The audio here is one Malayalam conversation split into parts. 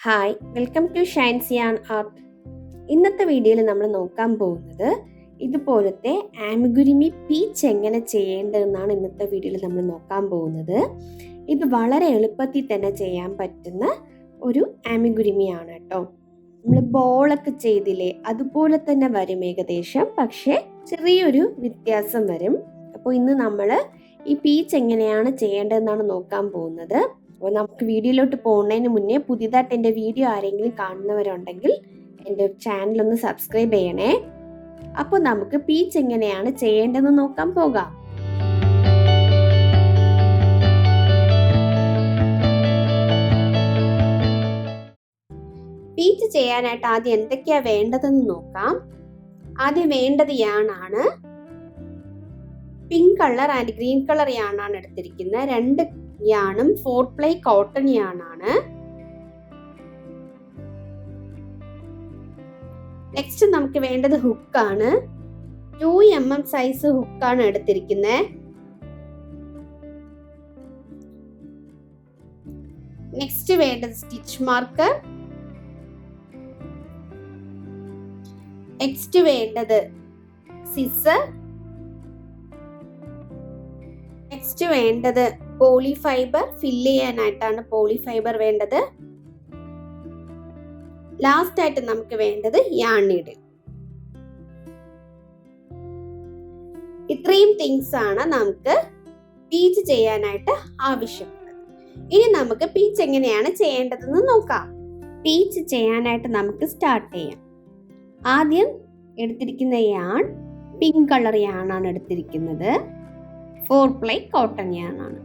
Hi, welcome to shine's yarn art. ഇന്നത്തെ വീഡിയോയിൽ നമ്മൾ നോക്കാൻ പോകുന്നത് ഇതുപോലത്തെ ആമിഗുരുമി പീച്ച് എങ്ങനെ ചെയ്യേണ്ടതെന്നാണ് ഇന്നത്തെ വീഡിയോയിൽ നമ്മൾ നോക്കാൻ പോകുന്നത്. ഇത് വളരെ എളുപ്പത്തിൽ തന്നെ ചെയ്യാൻ പറ്റുന്ന ഒരു ആമിഗുരുമിയാണ് കേട്ടോ. നമ്മൾ ബോളൊക്കെ ചെയ്തില്ലേ, അതുപോലെ തന്നെ വരും ഏകദേശം, പക്ഷേ ചെറിയൊരു വ്യത്യാസം വരും. അപ്പോൾ ഇന്ന് നമ്മൾ ഈ പീച്ച് എങ്ങനെയാണ് ചെയ്യേണ്ടതെന്നാണ് നോക്കാൻ പോകുന്നത്. അപ്പോൾ നമുക്ക് വീഡിയോയിലോട്ട് പോകുന്നതിന് മുന്നേ പുതിയതായിട്ട് എൻ്റെ വീഡിയോ ആരെങ്കിലും കാണുന്നവരുണ്ടെങ്കിൽ എൻ്റെ ചാനലൊന്ന് സബ്സ്ക്രൈബ് ചെയ്യണേ. അപ്പോൾ നമുക്ക് പീച്ച് എങ്ങനെയാണ് ചെയ്യേണ്ടതെന്ന് നോക്കാൻ പോകാം. പീച്ച് ചെയ്യാനായിട്ട് ആദ്യം എന്തൊക്കെയാ വേണ്ടതെന്ന് നോക്കാം. ആദ്യം വേണ്ടത് യാണാണ്. Pink colour and green colour യാണാണ് എടുത്തിരിക്കുന്നത്. 2 യാണും 4 പ്ലൈ കോട്ടൺ യാണാണ്. നെക്സ്റ്റ് നമുക്ക് വേണ്ടത് ഹുക്കാണ്. 2 mm സൈസ് ഹുക്കാണ് എടുത്തിരിക്കുന്നത്. നെക്സ്റ്റ് വേണ്ടത് സ്റ്റിച്ച് മാർക്കർ. നെക്സ്റ്റ് വേണ്ടത് സിസർ. നെക്സ്റ്റ് വേണ്ടത് പോളി ഫൈബർ. ഫില്ല് ചെയ്യാനായിട്ടാണ് പോളി ഫൈബർ വേണ്ടത്. ലാസ്റ്റ് ആയിട്ട് നമുക്ക് വേണ്ടത് യാൺ നീഡിൽ. ഇത്രയും തിങ്സ് ആണ് നമുക്ക് പീച്ച് ചെയ്യാനായിട്ട് ആവശ്യമുള്ളത്. ഇനി നമുക്ക് പീച്ച് എങ്ങനെയാണ് ചെയ്യേണ്ടതെന്ന് നോക്കാം. പീച്ച് ചെയ്യാനായിട്ട് നമുക്ക് സ്റ്റാർട്ട് ചെയ്യാം. ആദ്യം എടുത്തിരിക്കുന്ന യാൺ പിങ്ക് കളർ യാണാണ് എടുത്തിരിക്കുന്നത്. 4 പ്ലൈ കോട്ടൺ യാണാണ്.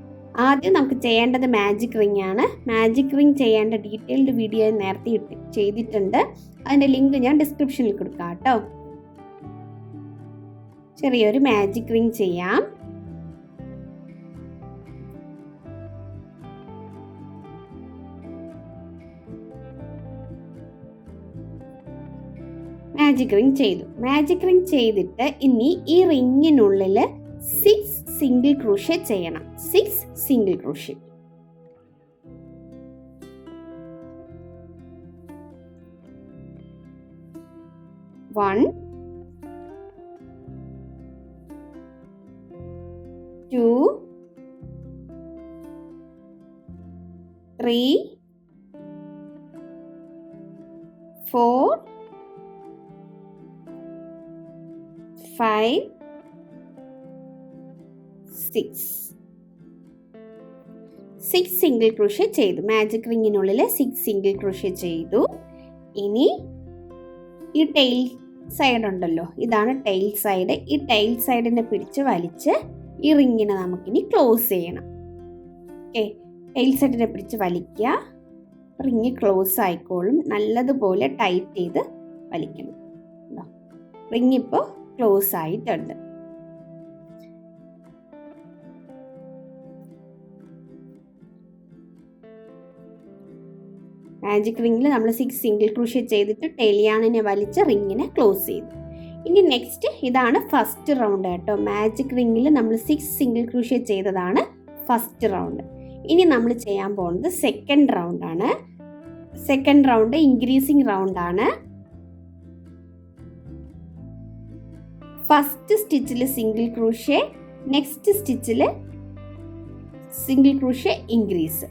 ആദ്യം നമുക്ക് ചെയ്യേണ്ടത് മാജിക് റിംഗ് ആണ്. മാജിക് റിംഗ് ചെയ്യേണ്ട ഡീറ്റെയിൽഡ് വീഡിയോ നേരത്തെ ചെയ്തിട്ടുണ്ട്. അതിൻ്റെ ലിങ്ക് ഞാൻ ഡിസ്ക്രിപ്ഷനിൽ കൊടുക്കാം കേട്ടോ. ചെറിയൊരു മാജിക് റിംഗ് ചെയ്യാം. മാജിക് റിംഗ് ചെയ്തു. മാജിക് റിംഗ് ചെയ്തിട്ട് ഇനി ഈ റിങ്ങിനുള്ളിൽ 6 സിംഗിൾ ക്രോഷ്യ ചെയ്യണം. 6 സിംഗിൾ ക്രോഷ്യ. 1 2 3 4 5 6 സിംഗിൾ ക്രോഷ്യ ചെയ്തു. മാജിക് റിങ്ങിനുള്ളിൽ 6 സിംഗിൾ ക്രോഷ്യ ചെയ്തു. ഇനി ഈ ടെയിൽ സൈഡ് ഉണ്ടല്ലോ, ഇതാണ് ടെയിൽ സൈഡ്. ഈ ടെയിൽ സൈഡിനെ പിടിച്ച് വലിച്ച് ഈ റിങ്ങിനെ നമുക്കിനി ക്ലോസ് ചെയ്യണം. ഓക്കെ, ടെയിൽ സൈഡിനെ പിടിച്ച് വലിക്കുക. റിങ് ക്ലോസ് ആയിക്കോളും. നല്ലതുപോലെ ടൈറ്റ് ചെയ്ത് വലിക്കണം. റിങ് ഇപ്പോൾ ക്ലോസ് ആയിട്ടുണ്ട്. മാജിക് റിങ്ങിൽ നമ്മൾ 6 സിംഗിൾ ക്രോഷ്യ ചെയ്തിട്ട് ടെയിൽ യാണിനെ വലിച്ച് റിങ്ങിനെ ക്ലോസ് ചെയ്തു. ഇനി നെക്സ്റ്റ് ഇതാണ് ഫസ്റ്റ് റൗണ്ട് കേട്ടോ. മാജിക് റിങ്ങിൽ നമ്മൾ 6 സിംഗിൾ ക്രോഷ്യ ചെയ്തതാണ് ഫസ്റ്റ് റൗണ്ട്. ഇനി നമ്മൾ ചെയ്യാൻ പോകുന്നത് സെക്കൻഡ് റൗണ്ട് ആണ്. സെക്കൻഡ് റൗണ്ട് ഇൻക്രീസിങ് റൗണ്ട് ആണ്. ഫസ്റ്റ് സ്റ്റിച്ചിൽ സിംഗിൾ ക്രോഷ്യ, നെക്സ്റ്റ് സ്റ്റിച്ചിൽ സിംഗിൾ ക്രോഷ്യ ഇൻക്രീസ്.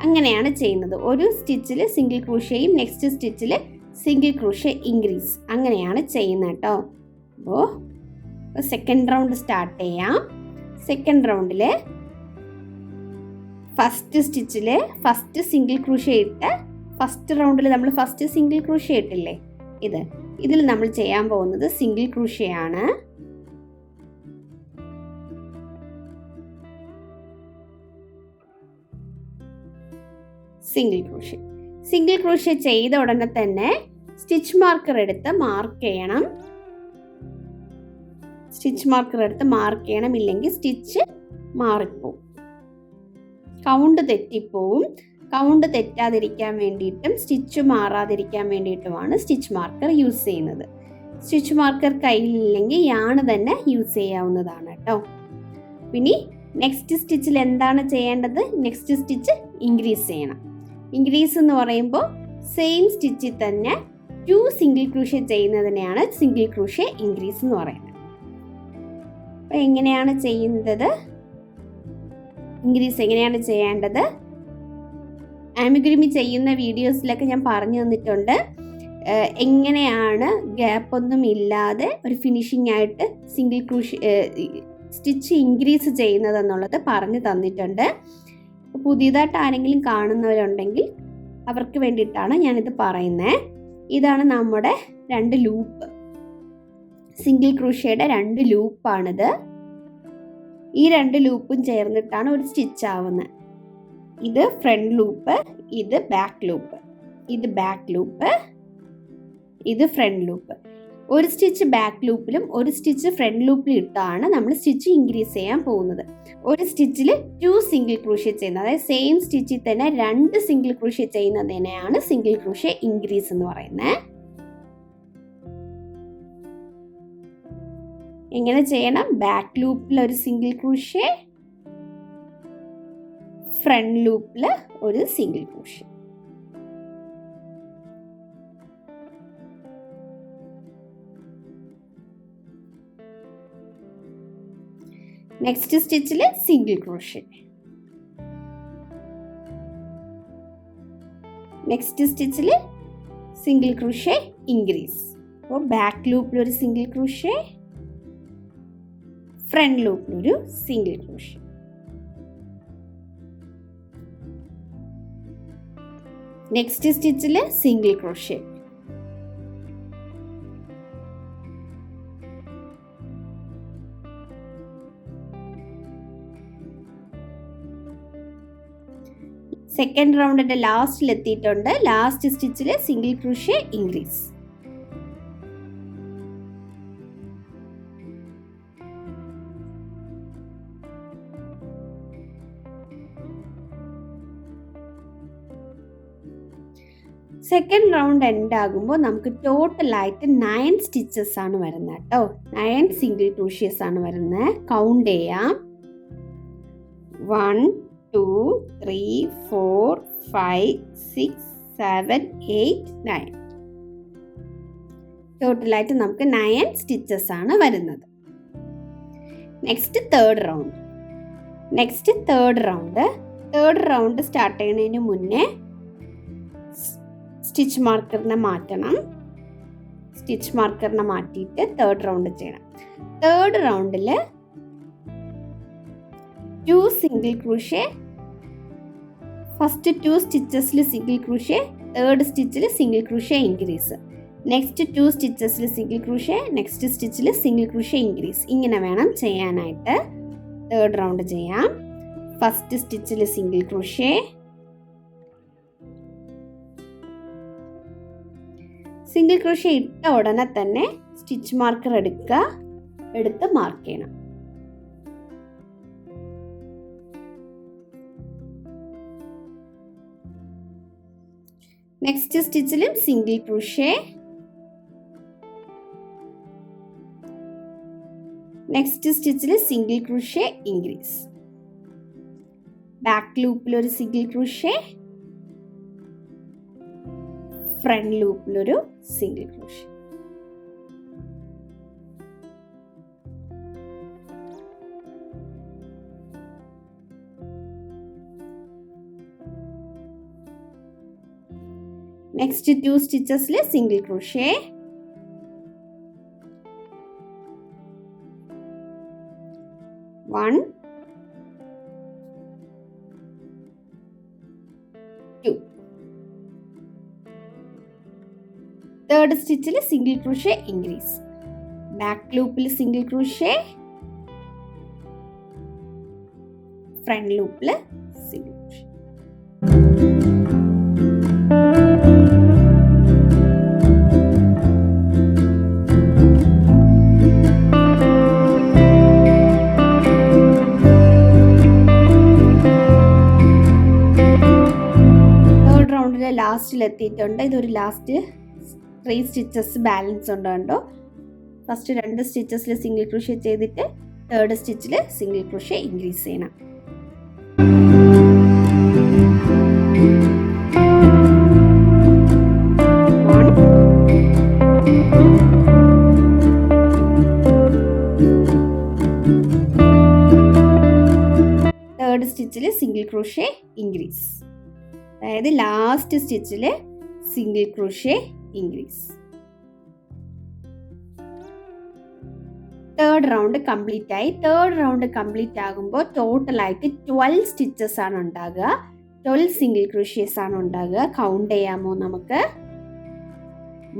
അങ്ങനെയാണ് ചെയ്യുന്നത്. ഒരു സ്റ്റിച്ചിൽ സിംഗിൾ ക്രോഷ്യയും നെക്സ്റ്റ് സ്റ്റിച്ചിൽ സിംഗിൾ ക്രോഷ്യ ഇൻക്രീസ്, അങ്ങനെയാണ് ചെയ്യുന്നത് കേട്ടോ. അപ്പോൾ സെക്കൻഡ് റൗണ്ട് സ്റ്റാർട്ട് ചെയ്യാം. സെക്കൻഡ് റൗണ്ടിൽ ഫസ്റ്റ് സ്റ്റിച്ചിൽ ഫസ്റ്റ് സിംഗിൾ ക്രോഷ്യ ഇട്ട്, ഫസ്റ്റ് റൗണ്ടിൽ നമ്മൾ ഫസ്റ്റ് സിംഗിൾ ക്രോഷ്യ ഇട്ടില്ലേ, ഇതിൽ നമ്മൾ ചെയ്യാൻ പോകുന്നത് സിംഗിൾ ക്രോഷ്യ ആണ്. സിംഗിൾ ക്രോഷ്യ ചെയ്ത ഉടനെ തന്നെ സ്റ്റിച്ച് മാർക്കർ എടുത്ത് മാർക്ക് ചെയ്യണം. ഇല്ലെങ്കിൽ സ്റ്റിച്ച് മാറിപ്പോവും, കൗണ്ട് തെറ്റിപ്പോവും. കൗണ്ട് തെറ്റാതിരിക്കാൻ വേണ്ടിയിട്ടും സ്റ്റിച്ച് മാറാതിരിക്കാൻ വേണ്ടിയിട്ടുമാണ് സ്റ്റിച്ച് മാർക്കർ യൂസ് ചെയ്യുന്നത്. സ്റ്റിച്ച് മാർക്കർ കയ്യിലില്ലെങ്കിൽ യാണ് തന്നെ യൂസ് ചെയ്യാവുന്നതാണ് കേട്ടോ. പിന്നെ നെക്സ്റ്റ് സ്റ്റിച്ചിൽ എന്താണ് ചെയ്യേണ്ടത്? നെക്സ്റ്റ് സ്റ്റിച്ച് ഇൻക്രീസ് ചെയ്യണം. ഇൻക്രീസ് എന്ന് പറയുമ്പോൾ സെയിം സ്റ്റിച്ചിൽ തന്നെ 2 സിംഗിൾ ക്രൂഷ്യ ചെയ്യുന്നതിനെയാണ് സിംഗിൾ ക്രൂഷ്യ ഇൻക്രീസ് എന്ന് പറയുന്നത്. അപ്പോൾ എങ്ങനെയാണ് ചെയ്യുന്നത്, ഇൻക്രീസ് എങ്ങനെയാണ് ചെയ്യേണ്ടത്, ആമിഗുരുമി ചെയ്യുന്ന വീഡിയോസിലൊക്കെ ഞാൻ പറഞ്ഞു തന്നിട്ടുണ്ട്. എങ്ങനെയാണ് ഗ്യാപ്പ് ഒന്നും ഇല്ലാതെ ഒരു ഫിനിഷിംഗ് ആയിട്ട് സിംഗിൾ ക്രൂഷ്യ സ്റ്റിച്ച് ഇൻക്രീസ് ചെയ്യുന്നതെന്നുള്ളത് പറഞ്ഞു തന്നിട്ടുണ്ട്. പുതിയതായിട്ട് ആരെങ്കിലും കാണുന്നവരുണ്ടെങ്കിൽ അവർക്ക് വേണ്ടിയിട്ടാണ് ഞാനിത് പറയുന്നത്. ഇതാണ് നമ്മുടെ 2 ലൂപ്പ്, സിംഗിൾ ക്രൂഷ്യയുടെ 2 ലൂപ്പാണിത്. ഈ 2 ലൂപ്പും ചേർന്നിട്ടാണ് ഒരു സ്റ്റിച്ച് ആവുന്നത്. ഇത് ഫ്രണ്ട് ലൂപ്പ്, ഇത് ബാക്ക് ലൂപ്പ്, ഇത് ബാക്ക് ലൂപ്പ്, ഇത് ഫ്രണ്ട് ലൂപ്പ്. ഒരു സ്റ്റിച്ച് ബാക്ക് ലൂപ്പിലും ഒരു സ്റ്റിച്ച് ഫ്രണ്ട് ലൂപ്പിലും ഇട്ടാണ് നമ്മൾ സ്റ്റിച്ച് ഇൻക്രീസ് ചെയ്യാൻ പോകുന്നത്. ഒരു സ്റ്റിച്ചിൽ 2 സിംഗിൾ ക്രൂഷ്യ ചെയ്യുന്നത്, അതായത് സെയിം സ്റ്റിച്ചിൽ തന്നെ 2 സിംഗിൾ ക്രൂഷ്യ ചെയ്യുന്നതിനെയാണ് സിംഗിൾ ക്രൂഷ്യ ഇൻക്രീസ് എന്ന് പറയുന്നത്. എങ്ങനെ ചെയ്യണം? ബാക്ക് ലൂപ്പിൽ ഒരു സിംഗിൾ ക്രൂഷ്യ, ഫ്രണ്ട് ലൂപ്പിൽ ഒരു സിംഗിൾ ക്രൂഷ്യ. നെക്സ്റ്റ് സ്റ്റിച്ചിൽ സിംഗിൾ ക്രോഷ്യ, നെക്സ്റ്റ് സ്റ്റിച്ചിൽ സിംഗിൾ ക്രോഷ്യ ഇൻക്രീസ്. അപ്പോൾ ബാക്ക് ലൂപ്പിൽ ഒരു സിംഗിൾ ക്രോഷ്യ, ഫ്രണ്ട് ലൂപ്പിൽ ഒരു സിംഗിൾ ക്രോഷ്യ. നെക്സ്റ്റ് സ്റ്റിച്ചിൽ സിംഗിൾ ക്രോഷ്യ, സെക്കൻഡ് റൗണ്ടിന്റെ ലാസ്റ്റിൽ എത്തിയിട്ടുണ്ട്. ലാസ്റ്റ് സ്റ്റിച്ചിൽ single crochet increase. Second round end ആകുമ്പോൾ നമുക്ക് ടോട്ടലായിട്ട് 9 സ്റ്റിച്ചസ് ആണ് വരുന്നത് കേട്ടോ. 9 സിംഗിൾ ക്രൂഷ്യസ് ആണ് വരുന്നത്. കൗണ്ട് ചെയ്യാം. 1 2 3 4 5 6 7 8 9. ടോട്ടലായിട്ട് നമുക്ക് 9 സ്റ്റിച്ചസ് ആണ് വരുന്നത്. നെക്സ്റ്റ് തേർഡ് റൗണ്ട് സ്റ്റാർട്ട് ചെയ്യുന്നതിന് മുന്നേ സ്റ്റിച്ച് മാർക്കറിനെ മാറ്റണം. സ്റ്റിച്ച് മാർക്കറിനെ മാറ്റിയിട്ട് തേർഡ് റൗണ്ട് ചെയ്യണം. തേർഡ് റൗണ്ടിൽ 2 സിംഗിൾ ക്രൂഷ്യ, ഫസ്റ്റ് 2 സ്റ്റിച്ചസിൽ സിംഗിൾ ക്രൂഷ്യ, തേർഡ് സ്റ്റിച്ചിൽ സിംഗിൾ ക്രൂഷ്യ ഇൻക്രീസ്. നെക്സ്റ്റ് 2 സ്റ്റിച്ചസിൽ സിംഗിൾ ക്രൂഷ്യ, നെക്സ്റ്റ് സ്റ്റിച്ചിൽ സിംഗിൾ ക്രൂഷ്യ ഇൻക്രീസ്. ഇങ്ങനെ വേണം ചെയ്യാനായിട്ട്. തേർഡ് റൗണ്ട് ചെയ്യാം. ഫസ്റ്റ് സ്റ്റിച്ചിൽ സിംഗിൾ ക്രൂഷ്യ, സിംഗിൾ ക്രൂഷ്യ ഇട്ട ഉടനെ തന്നെ സ്റ്റിച്ച് മാർക്കർ എടുത്ത് മാർക്ക് ചെയ്യണം. നെക്സ്റ്റ് സ്റ്റിച്ചിലും സിംഗിൾ ക്രൂഷ്യ, നെക്സ്റ്റ് സ്റ്റിച്ചിൽ സിംഗിൾ ക്രൂഷ്യ ഇൻക്രീസ്. ബാക്ക് ലൂപ്പിൽ ഒരു സിംഗിൾ ക്രൂഷ്യ, ഫ്രണ്ട് ലൂപ്പിലൊരു സിംഗിൾ ക്രൂഷ്യ. നെക്സ്റ്റ് 2 സ്റ്റിച്ചസിൽ സിംഗിൾ ക്രൂഷ്യ, വൺ 2. തേർഡ് സ്റ്റിച്ചിൽ സിംഗിൾ ക്രൂഷ്യ ഇൻക്രീസ്. ബാക്ക് ലൂപ്പിൽ സിംഗിൾ ക്രൂഷ്യ, ഫ്രണ്ട് ലൂപ്പിൽ സിംഗിൾ ക്രൂഷ്യ. തേർഡ് റൗണ്ടിലെ ലാസ്റ്റിൽ എത്തിയിട്ടുണ്ട്. ഇതൊരു ലാസ്റ്റ് 3 സ്റ്റിച്ചസ് ബാലൻസ് ഉണ്ട് കണ്ടോ. ഫസ്റ്റ് 2 സ്റ്റിച്ചസിൽ സിംഗിൾ ക്രൂഷ്യ ചെയ്തിട്ട് തേർഡ് സ്റ്റിച്ചിൽ സിംഗിൾ ക്രൂഷ്യ ഇൻക്രീസ് ചെയ്യണം. Single crochet increase. അതായത് ലാസ്റ്റ് സ്റ്റിച്ചിൽ single crochet increase. Third round complete ആയി. തേർഡ് റൗണ്ട് കംപ്ലീറ്റ് ആകുമ്പോൾ ടോട്ടലായിട്ട് 12 സ്റ്റിച്ചസ് ആണ് ഉണ്ടാകുക. 12 സിംഗിൾ ക്രോഷേസ് ആണ് ഉണ്ടാകുക. കൗണ്ട് ചെയ്യാമോ നമുക്ക്?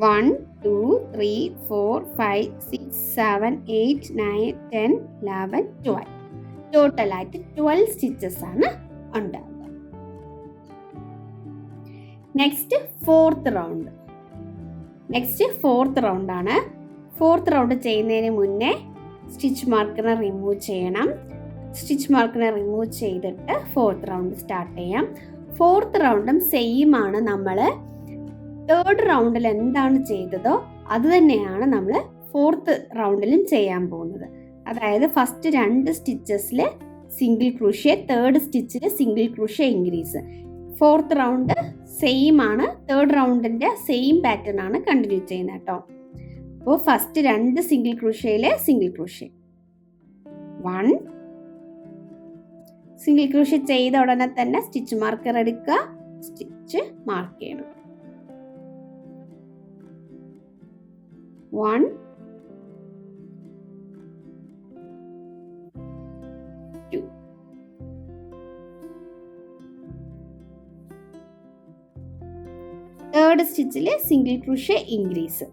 1 2 3 4 5 6 7 8 9 10 11 12. ടോട്ടലായിട്ട് 12 സ്റ്റിച്ചസ് ആണ് ഉണ്ടാകുക. Next fourth round. Fourth round ആണ്. ഫോർത്ത് റൗണ്ട് ചെയ്യുന്നതിന് മുന്നേ സ്റ്റിച്ച് മാർക്കറിനെ റിമൂവ് ചെയ്യണം. സ്റ്റിച്ച് മാർക്കറിനെ റിമൂവ് ചെയ്തിട്ട് ഫോർത്ത് റൗണ്ട് സ്റ്റാർട്ട് ചെയ്യാം. ഫോർത്ത് റൗണ്ടും സെയിം ആണ്. നമ്മൾ തേർഡ് റൗണ്ടിൽ എന്താണ് ചെയ്തതോ അത് തന്നെയാണ് നമ്മൾ ഫോർത്ത് റൗണ്ടിലും ചെയ്യാൻ പോകുന്നത്. അതായത് ഫസ്റ്റ് 2 സ്റ്റിച്ചസിൽ സിംഗിൾ ക്രോഷ്യ, തേർഡ് സ്റ്റിച്ചിൽ single crochet increase. Fourth round same ആണ്. തേർഡ് റൗണ്ടിന്റെ സെയിം പാറ്റേൺ ആണ് കണ്ടിന്യൂ ചെയ്യുന്നത് കേട്ടോ. അപ്പോൾ ഫസ്റ്റ് 2 സിംഗിൾ ക്രോഷ്യയിലെ സിംഗിൾ ക്രോഷ്യ 1 സിംഗിൾ ക്രോഷ്യ ചെയ്ത ഉടനെ തന്നെ സ്റ്റിച്ച് മാർക്കർ എടുക്കുക, സ്റ്റിച്ച് മാർക്ക് ചെയ്യണം. 1 2 തേർഡ് സ്റ്റിച്ചിൽ സിംഗിൾ ക്രോഷ്യ ഇൻക്രീസ്.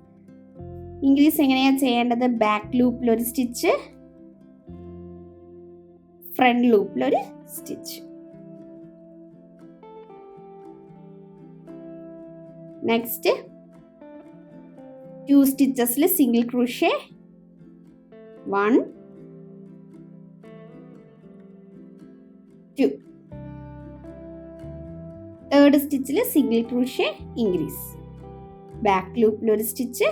എങ്ങനെയാണ് ചെയ്യേണ്ടത്? ബാക്ക് ലൂപ്പിൽ ഒരു സ്റ്റിച്ച്, ഫ്രണ്ട് ലൂപ്പിൽ ഒരു സ്റ്റിച്ച്. നെക്സ്റ്റ് 2 സ്റ്റിച്ചസിൽ സിംഗിൾ ക്രോഷ്യ 1 2. തേർഡ് സ്റ്റിച്ചിൽ സിംഗിൾ ക്രോഷ്യ ഇൻക്രീസ്. ബാക്ക് ലൂപ്പിൽ ഒരു സ്റ്റിച്ച്,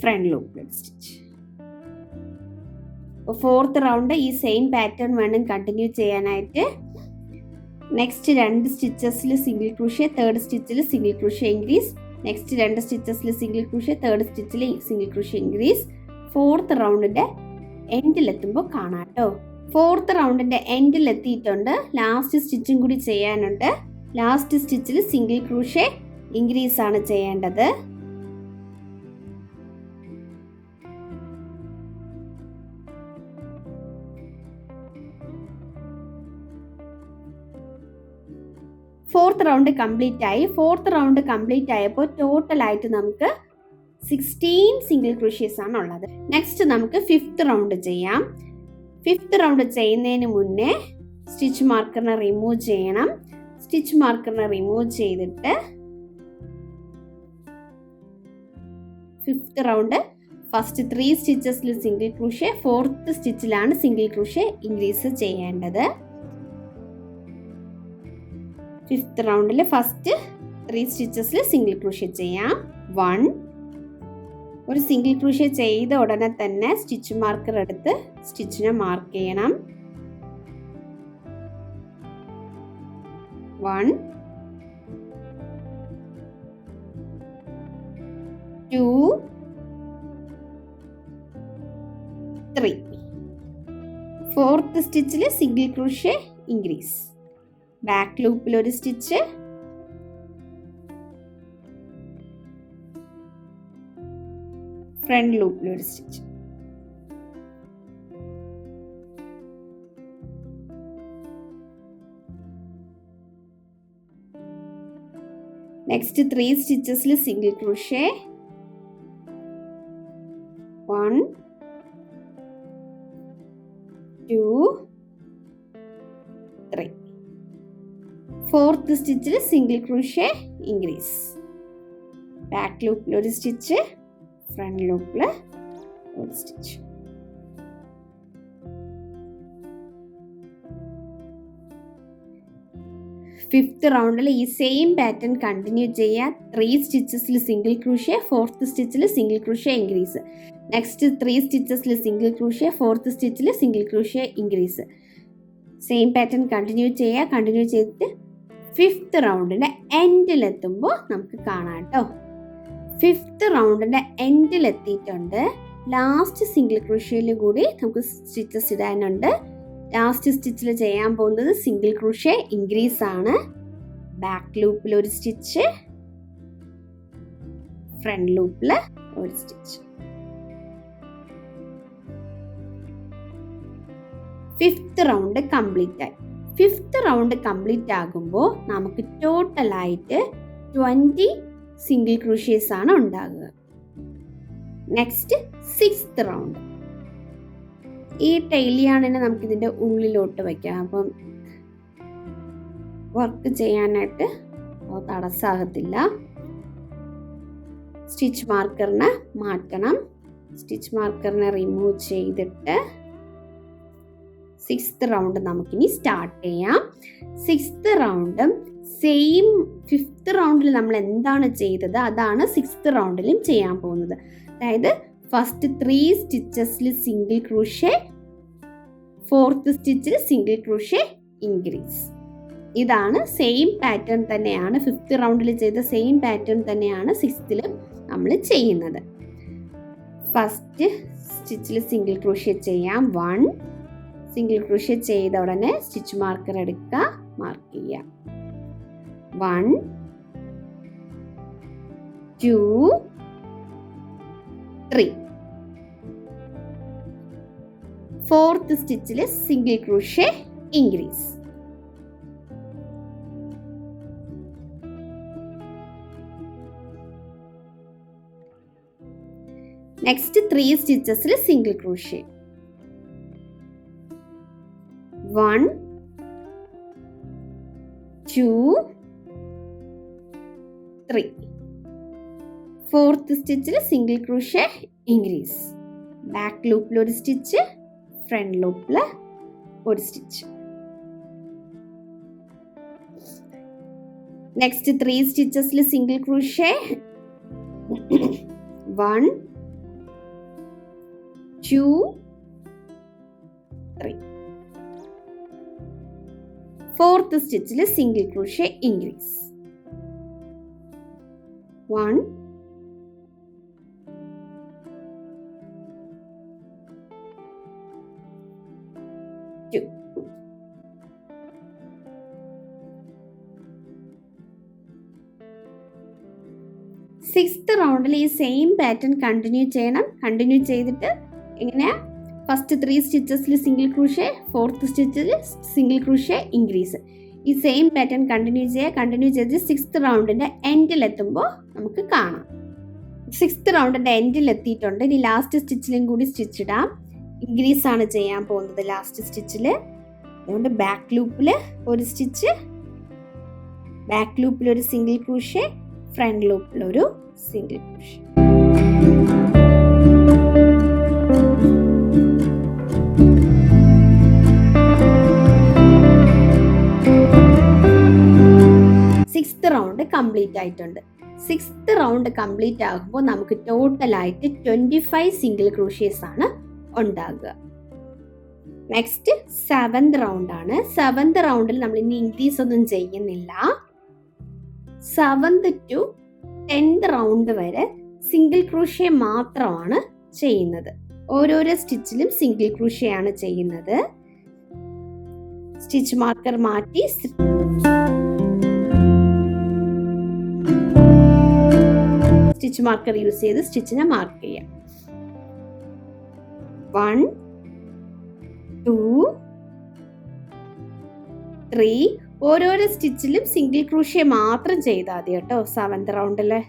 ഫ്രണ്ട് ലൂപ്പിൽ ഒരു സ്റ്റിച്ച്. ഫോർത്ത് റൗണ്ട് ഈ സെയിം പാറ്റേൺ വേണം കണ്ടിന്യൂ ചെയ്യാനായിട്ട്. നെക്സ്റ്റ് 2 സ്റ്റിച്ചസിൽ സിംഗിൾ ക്രോഷ്യ, തേർഡ് സ്റ്റിച്ചിൽ സിംഗിൾ ക്രോഷ്യ ഇൻക്രീസ്. നെക്സ്റ്റ് 2 സ്റ്റിച്ചസിൽ സിംഗിൾ ക്രോഷ്യ, തേർഡ് സ്റ്റിച്ചിൽ സിംഗിൾ ക്രോഷ്യ ഇൻക്രീസ്. ഫോർത്ത് റൗണ്ടിന്റെ എൻഡിലെത്തുമ്പോൾ കാണാം കേട്ടോ. ഫോർത്ത് റൗണ്ടിന്റെ എൻഡിലെത്തിയിട്ടുണ്ട്. ലാസ്റ്റ് സ്റ്റിച്ചും കൂടി ചെയ്യാനുണ്ട്. ലാസ്റ്റ് സ്റ്റിച്ചിൽ സിംഗിൾ ക്രോഷ്യ ഇൻക്രീസ് ആണ് ചെയ്യേണ്ടത്. ഫോർത്ത് റൗണ്ട് കംപ്ലീറ്റ് ആയി. ഫോർത്ത് റൗണ്ട് കംപ്ലീറ്റ് ആയപ്പോൾ ടോട്ടലായിട്ട് നമുക്ക് 16 സിംഗിൾ ക്രോഷ്യേസ് ആണ് ഉള്ളത്. നെക്സ്റ്റ് നമുക്ക് ഫിഫ്ത്ത് റൗണ്ട് ചെയ്യാം. ഫിഫ്ത്ത് റൗണ്ട് ചെയ്യുന്നതിന് മുന്നേ സ്റ്റിച്ച് മാർക്കറിനെ റിമൂവ് ചെയ്യണം. സ്റ്റിച്ച് മാർക്കറിനെ റിമൂവ് ചെയ്തിട്ട് ഫിഫ്ത്ത് റൗണ്ട് ഫസ്റ്റ് 3 സ്റ്റിച്ചസിൽ സിംഗിൾ ക്രോഷ്യ, ഫോർത്ത് സ്റ്റിച്ചിലാണ് സിംഗിൾ ക്രോഷ്യ ഇൻക്രീസ് ചെയ്യേണ്ടത്. ഫിഫ്ത്ത് റൗണ്ടിൽ ഫസ്റ്റ് 3 സ്റ്റിച്ചസിൽ സിംഗിൾ ക്രോഷ്യ ചെയ്യാം. 1 ഒരു സിംഗിൾ ക്രോഷ്യ ചെയ്ത ഉടനെ തന്നെ സ്റ്റിച്ച് മാർക്കർ എടുത്ത് സ്റ്റിച്ചിനെ മാർക്ക് ചെയ്യണം. 1 2 3. ഫോർത്ത് സ്റ്റിച്ചിൽ സിംഗിൾ ക്രോഷ്യ ഇൻക്രീസ്. ബാക്ക് ലൂപ്പിൽ ഒരു സ്റ്റിച്ച്, ഫ്രണ്ട് ലൂപ്പിൽ ഒരു സ്റ്റിച്ച്. നെക്സ്റ്റ് 3 സ്റ്റിച്ചസിൽ സിംഗിൾ ക്രോഷ്യ. 1 2 3. ഫോർത്ത് സ്റ്റിച്ചിൽ സിംഗിൾ ക്രോഷ്യ ഇൻക്രീസ്. ബാക്ക് ലൂപ്പിൽ ഒരു സ്റ്റിച്ച്, ഫ്രണ്ട് ലൂപ്പിൽ ഒരു സ്റ്റിച്ച്. ഫിഫ്ത്ത് റൗണ്ടിൽ ഈ സെയിം പാറ്റേൺ കണ്ടിന്യൂ ചെയ്യാൻ 3 സ്റ്റിച്ചസിൽ സിംഗിൾ ക്രോഷ്യ, ഫോർത്ത് സ്റ്റിച്ചിൽ സിംഗിൾ ക്രോഷ്യ ഇൻക്രീസ്. നെക്സ്റ്റ് 3 സ്റ്റിച്ചസിൽ സിംഗിൾ ക്രോഷ്യ, ഫോർത്ത് സ്റ്റിച്ചിൽ single crochet increase. Same pattern continue ചെയ്തിട്ട് ഫിഫ്ത്ത് റൗണ്ടിൻ്റെ എൻഡിലെത്തുമ്പോൾ നമുക്ക് കാണാം കേട്ടോ. ഫിഫ്ത്ത് റൗണ്ടിൻ്റെ എൻഡിലെത്തിയിട്ടുണ്ട്. ലാസ്റ്റ് സിംഗിൾ ക്രോഷ്യയിൽ കൂടി നമുക്ക് സ്റ്റിച്ചസ് ഇടാനുണ്ട്. ലാസ്റ്റ് സ്റ്റിച്ചിൽ ചെയ്യാൻ പോകുന്നത് സിംഗിൾ ക്രോഷ്യ ഇൻക്രീസ് ആണ്. ബാക്ക് ലൂപ്പിൽ ഒരു സ്റ്റിച്ച്, ഫ്രണ്ട് ലൂപ്പിൽ ഒരു സ്റ്റിച്ച്. 5th റൗണ്ട് കംപ്ലീറ്റ് ആയി. 5th റൗണ്ട് കംപ്ലീറ്റ് ആകുമ്പോൾ നമുക്ക് ടോട്ടലായിട്ട് 20 സിംഗിൾ ക്രോഷ്യേഴ്സ് ആണ് ഉണ്ടാകുക. Next 6th round. ഈ ടൈലിയാണിനെ നമുക്ക് ഇതിന്റെ ഉള്ളിലോട്ട് വയ്ക്കാം. അപ്പം വർക്ക് ചെയ്യാനായിട്ട് തടസ്സമാകത്തില്ല. സ്റ്റിച്ച് മാർക്കറിനെ മാറ്റണം. സ്റ്റിച്ച് മാർക്കറിനെ റിമൂവ് ചെയ്തിട്ട് 6th റൗണ്ട് നമുക്കിനി സ്റ്റാർട്ട് ചെയ്യാം. 6th റൗണ്ടും സെയിം 5th റൗണ്ടിൽ നമ്മൾ എന്താണ് ചെയ്തത് അതാണ് 6th റൗണ്ടിലും ചെയ്യാൻ പോകുന്നത്. അതായത് ഫസ്റ്റ് 3 സ്റ്റിച്ചസിൽ സിംഗിൾ ക്രോഷ്യ, 4th സ്റ്റിച്ചിൽ സിംഗിൾ ക്രോഷ്യ ഇൻക്രീസ്. ഇതാണ് സെയിം പാറ്റേൺ തന്നെയാണ് 5th റൗണ്ടിൽ ചെയ്ത സെയിം പാറ്റേൺ തന്നെയാണ് 6th നമ്മൾ ചെയ്യുന്നത്. ഫസ്റ്റ് സ്റ്റിച്ചിൽ സിംഗിൾ ക്രോഷ്യ ചെയ്യാം. 1 സിംഗിൾ ക്രോഷ്യ ചെയ്ത ഉടനെ സ്റ്റിച്ച് മാർക്കർ എടുക്കുക, മാർക്ക് ചെയ്യാം. 1 2 3. 4th സ്റ്റിച്ചിൽ സിംഗിൾ ക്രോഷ്യ ഇൻക്രീസ്. നെക്സ്റ്റ് 3 സ്റ്റിച്ചസിൽ സിംഗിൾ ക്രോഷ്യ. 1 2 3. 4th സ്റ്റിച്ചിൽ സിംഗിൾ ക്രോഷ്യ ഇൻക്രീസ്. ബാക്ക് ലൂപ്പിൽ ഒരു സ്റ്റിച്ച്, ഫ്രണ്ട് ലൂപ്പിൽ ഒരു സ്റ്റിച്ച്. നെക്സ്റ്റ് 3 സ്റ്റിച്ചസിൽ സിംഗിൾ ക്രോഷ്യ. 1 2 3. 4th സ്റ്റിച്ചിൽ സിംഗിൾ ക്രോഷ്യ ഇൻക്രീസ്. 1 2. 6th റൗണ്ടിൽ ഈ സെയിം പാറ്റേൺ കണ്ടിന്യൂ ചെയ്യണം. കണ്ടിന്യൂ ചെയ്തിട്ട് ഇങ്ങനെ ഫസ്റ്റ് 3 സ്റ്റിച്ചസിൽ സിംഗിൾ ക്രോഷ്യ, 4th സ്റ്റിച്ചിൽ സിംഗിൾ ക്രോഷ്യ ഇൻക്രീസ്. ഈ സെയിം പാറ്റേൺ കണ്ടിന്യൂ ചെയ്ത് 6th റൗണ്ടിന്റെ എൻഡിലെത്തുമ്പോൾ നമുക്ക് കാണാം. 6th റൗണ്ടിന്റെ എൻഡിൽ എത്തിയിട്ടുണ്ട്. ഇനി ലാസ്റ്റ് സ്റ്റിച്ചിലും കൂടി സ്റ്റിച്ച് ഇടാം. ഇൻക്രീസ് ആണ് ചെയ്യാൻ പോകുന്നത് ലാസ്റ്റ് സ്റ്റിച്ചിൽ. അതുകൊണ്ട് ബാക്ക് ലൂപ്പിൽ ഒരു സ്റ്റിച്ച്, ബാക്ക് ലൂപ്പിൽ ഒരു സിംഗിൾ ക്രോഷ്യ, ഫ്രണ്ട് ലൂപ്പിൽ ഒരു സിംഗിൾ ക്രോഷ്യ. റൗണ്ട് കംപ്ലീറ്റ് ആയിട്ടുണ്ട്. 6th റൗണ്ട് കംപ്ലീറ്റ് ആകുമ്പോൾ നമുക്ക് ടോട്ടലായിട്ട് 25 സിംഗിൾ ക്രോഷ്യേഴ്സ് ആണ് ഉണ്ടാകുക. നെക്സ്റ്റ് 7th റൗണ്ട് ആണ്. 7th റൗണ്ടിൽ നമ്മൾ ഇനി ഇൻക്രീസ് ഒന്നും ചെയ്യുന്നില്ല. 7th to 10th റൗണ്ട് വരെ സിംഗിൾ ക്രോഷ്യ മാത്രമാണ് ചെയ്യുന്നത്. ഓരോരോ സ്റ്റിച്ചിലും സിംഗിൾ ക്രോഷ്യ ആണ് ചെയ്യുന്നത്. സ്റ്റിച്ച് മാർക്കർ മാറ്റി സ്റ്റിച്ച് മാർക്കർ യൂസ് ചെയ്ത് സ്റ്റിച്ചിനെ മാർക്ക് ചെയ്യാം. 1 2 3. ഓരോരോ സ്റ്റിച്ചിലും സിംഗിൾ ക്രോഷ്യ മാത്രം ചെയ്താൽ മതി കേട്ടോ 7th റൗണ്ടില്.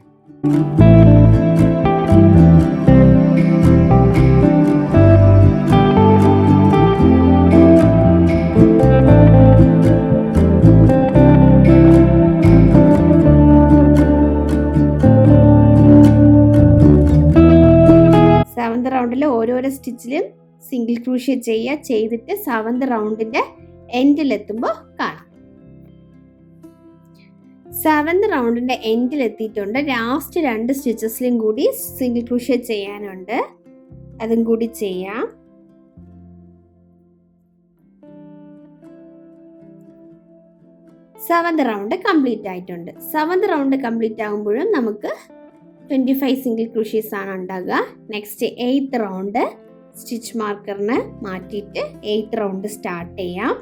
റൗണ്ടിൽ ഓരോരോ സ്റ്റിച്ചിലും സിംഗിൾ ക്രോഷ്യ ചെയ്തിട്ട് 7th റൗണ്ടിന്റെ എൻഡിലെത്തുമ്പോൾ കാണാം. 7th റൗണ്ടിന്റെ എൻഡിൽ എത്തിയിട്ടുണ്ട്. ലാസ്റ്റ് 2 സ്റ്റിച്ചസിലും കൂടി സിംഗിൾ ക്രോഷ്യ ചെയ്യാനുണ്ട്. അതും കൂടി ചെയ്യാം. സെവൻത് റൗണ്ട് കംപ്ലീറ്റ് ആയിട്ടുണ്ട്. 7th റൗണ്ട് കംപ്ലീറ്റ് ആകുമ്പോഴും നമുക്ക് 25 സിംഗിൾ ക്രോഷ്യേസ് ആണ് ഉണ്ടാകുക. നെക്സ്റ്റ് 8th റൗണ്ട് സ്റ്റിച്ച് മാർക്കറിന് മാറ്റിയിട്ട് 8th റൗണ്ട് സ്റ്റാർട്ട് ചെയ്യാം.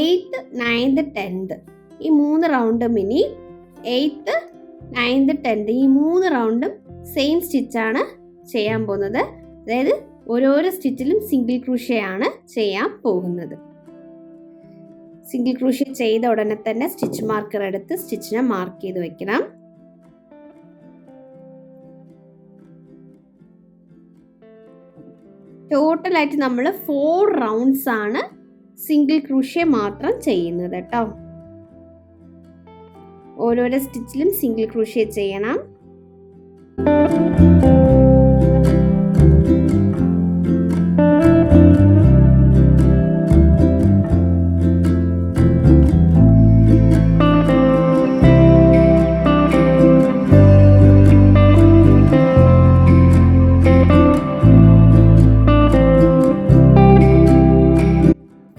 8th 9th 10th ഈ 3 റൗണ്ടും ഇനി 8th 9th 10th ഈ 3 റൗണ്ടും സെയിം സ്റ്റിച്ചാണ് ചെയ്യാൻ പോകുന്നത്. അതായത് ഓരോരോ സ്റ്റിച്ചിലും സിംഗിൾ ക്രൂഷ്യ ആണ് ചെയ്യാൻ പോകുന്നത്. സിംഗിൾ ക്രൂഷ്യ ചെയ്ത ഉടനെ തന്നെ സ്റ്റിച്ച് മാർക്കർ എടുത്ത് സ്റ്റിച്ചിനെ മാർക്ക് ചെയ്ത് വെക്കണം. ടോട്ടലായിട്ട് നമ്മൾ 4 റൗണ്ട്സ് ആണ് സിംഗിൾ ക്രൂഷ്യ മാത്രം ചെയ്യുന്നത് കേട്ടോ. ഓരോരോ സ്റ്റിച്ചിലും സിംഗിൾ ക്രൂഷ്യ ചെയ്യണം.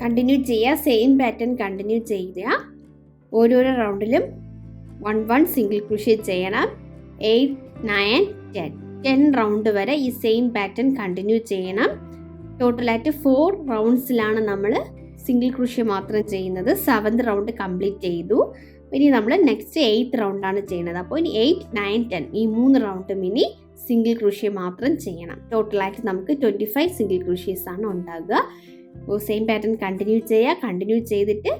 കണ്ടിന്യൂ ചെയ്യുക. സെയിം പാറ്റേൺ കണ്ടിന്യൂ ചെയ്യുക. ഓരോരോ റൗണ്ടിലും 1 സിംഗിൾ ക്രൂഷ്യ ചെയ്യണം. 8 9 10 റൗണ്ട് വരെ ഈ സെയിം പാറ്റേൺ കണ്ടിന്യൂ ചെയ്യണം. ടോട്ടലായിട്ട് 4 റൗണ്ട്സിലാണ് നമ്മൾ സിംഗിൾ ക്രൂഷ്യ മാത്രം ചെയ്യുന്നത്. 7th റൗണ്ട് കംപ്ലീറ്റ് ചെയ്തു. ഇനി നമ്മൾ നെക്സ്റ്റ് 8th റൗണ്ടാണ് ചെയ്യുന്നത്. അപ്പോൾ ഇനി 8 9 10 ഈ 3 റൗണ്ടും ഇനി സിംഗിൾ ക്രൂഷ്യ മാത്രം ചെയ്യണം. ടോട്ടലായിട്ട് നമുക്ക് 25 സിംഗിൾ ക്രൂഷ്യസ് ആണ് ഉണ്ടാകുക. സെയിം പാറ്റേൺ കണ്ടിന്യൂ ചെയ്യുക. കണ്ടിന്യൂ ചെയ്തിട്ട്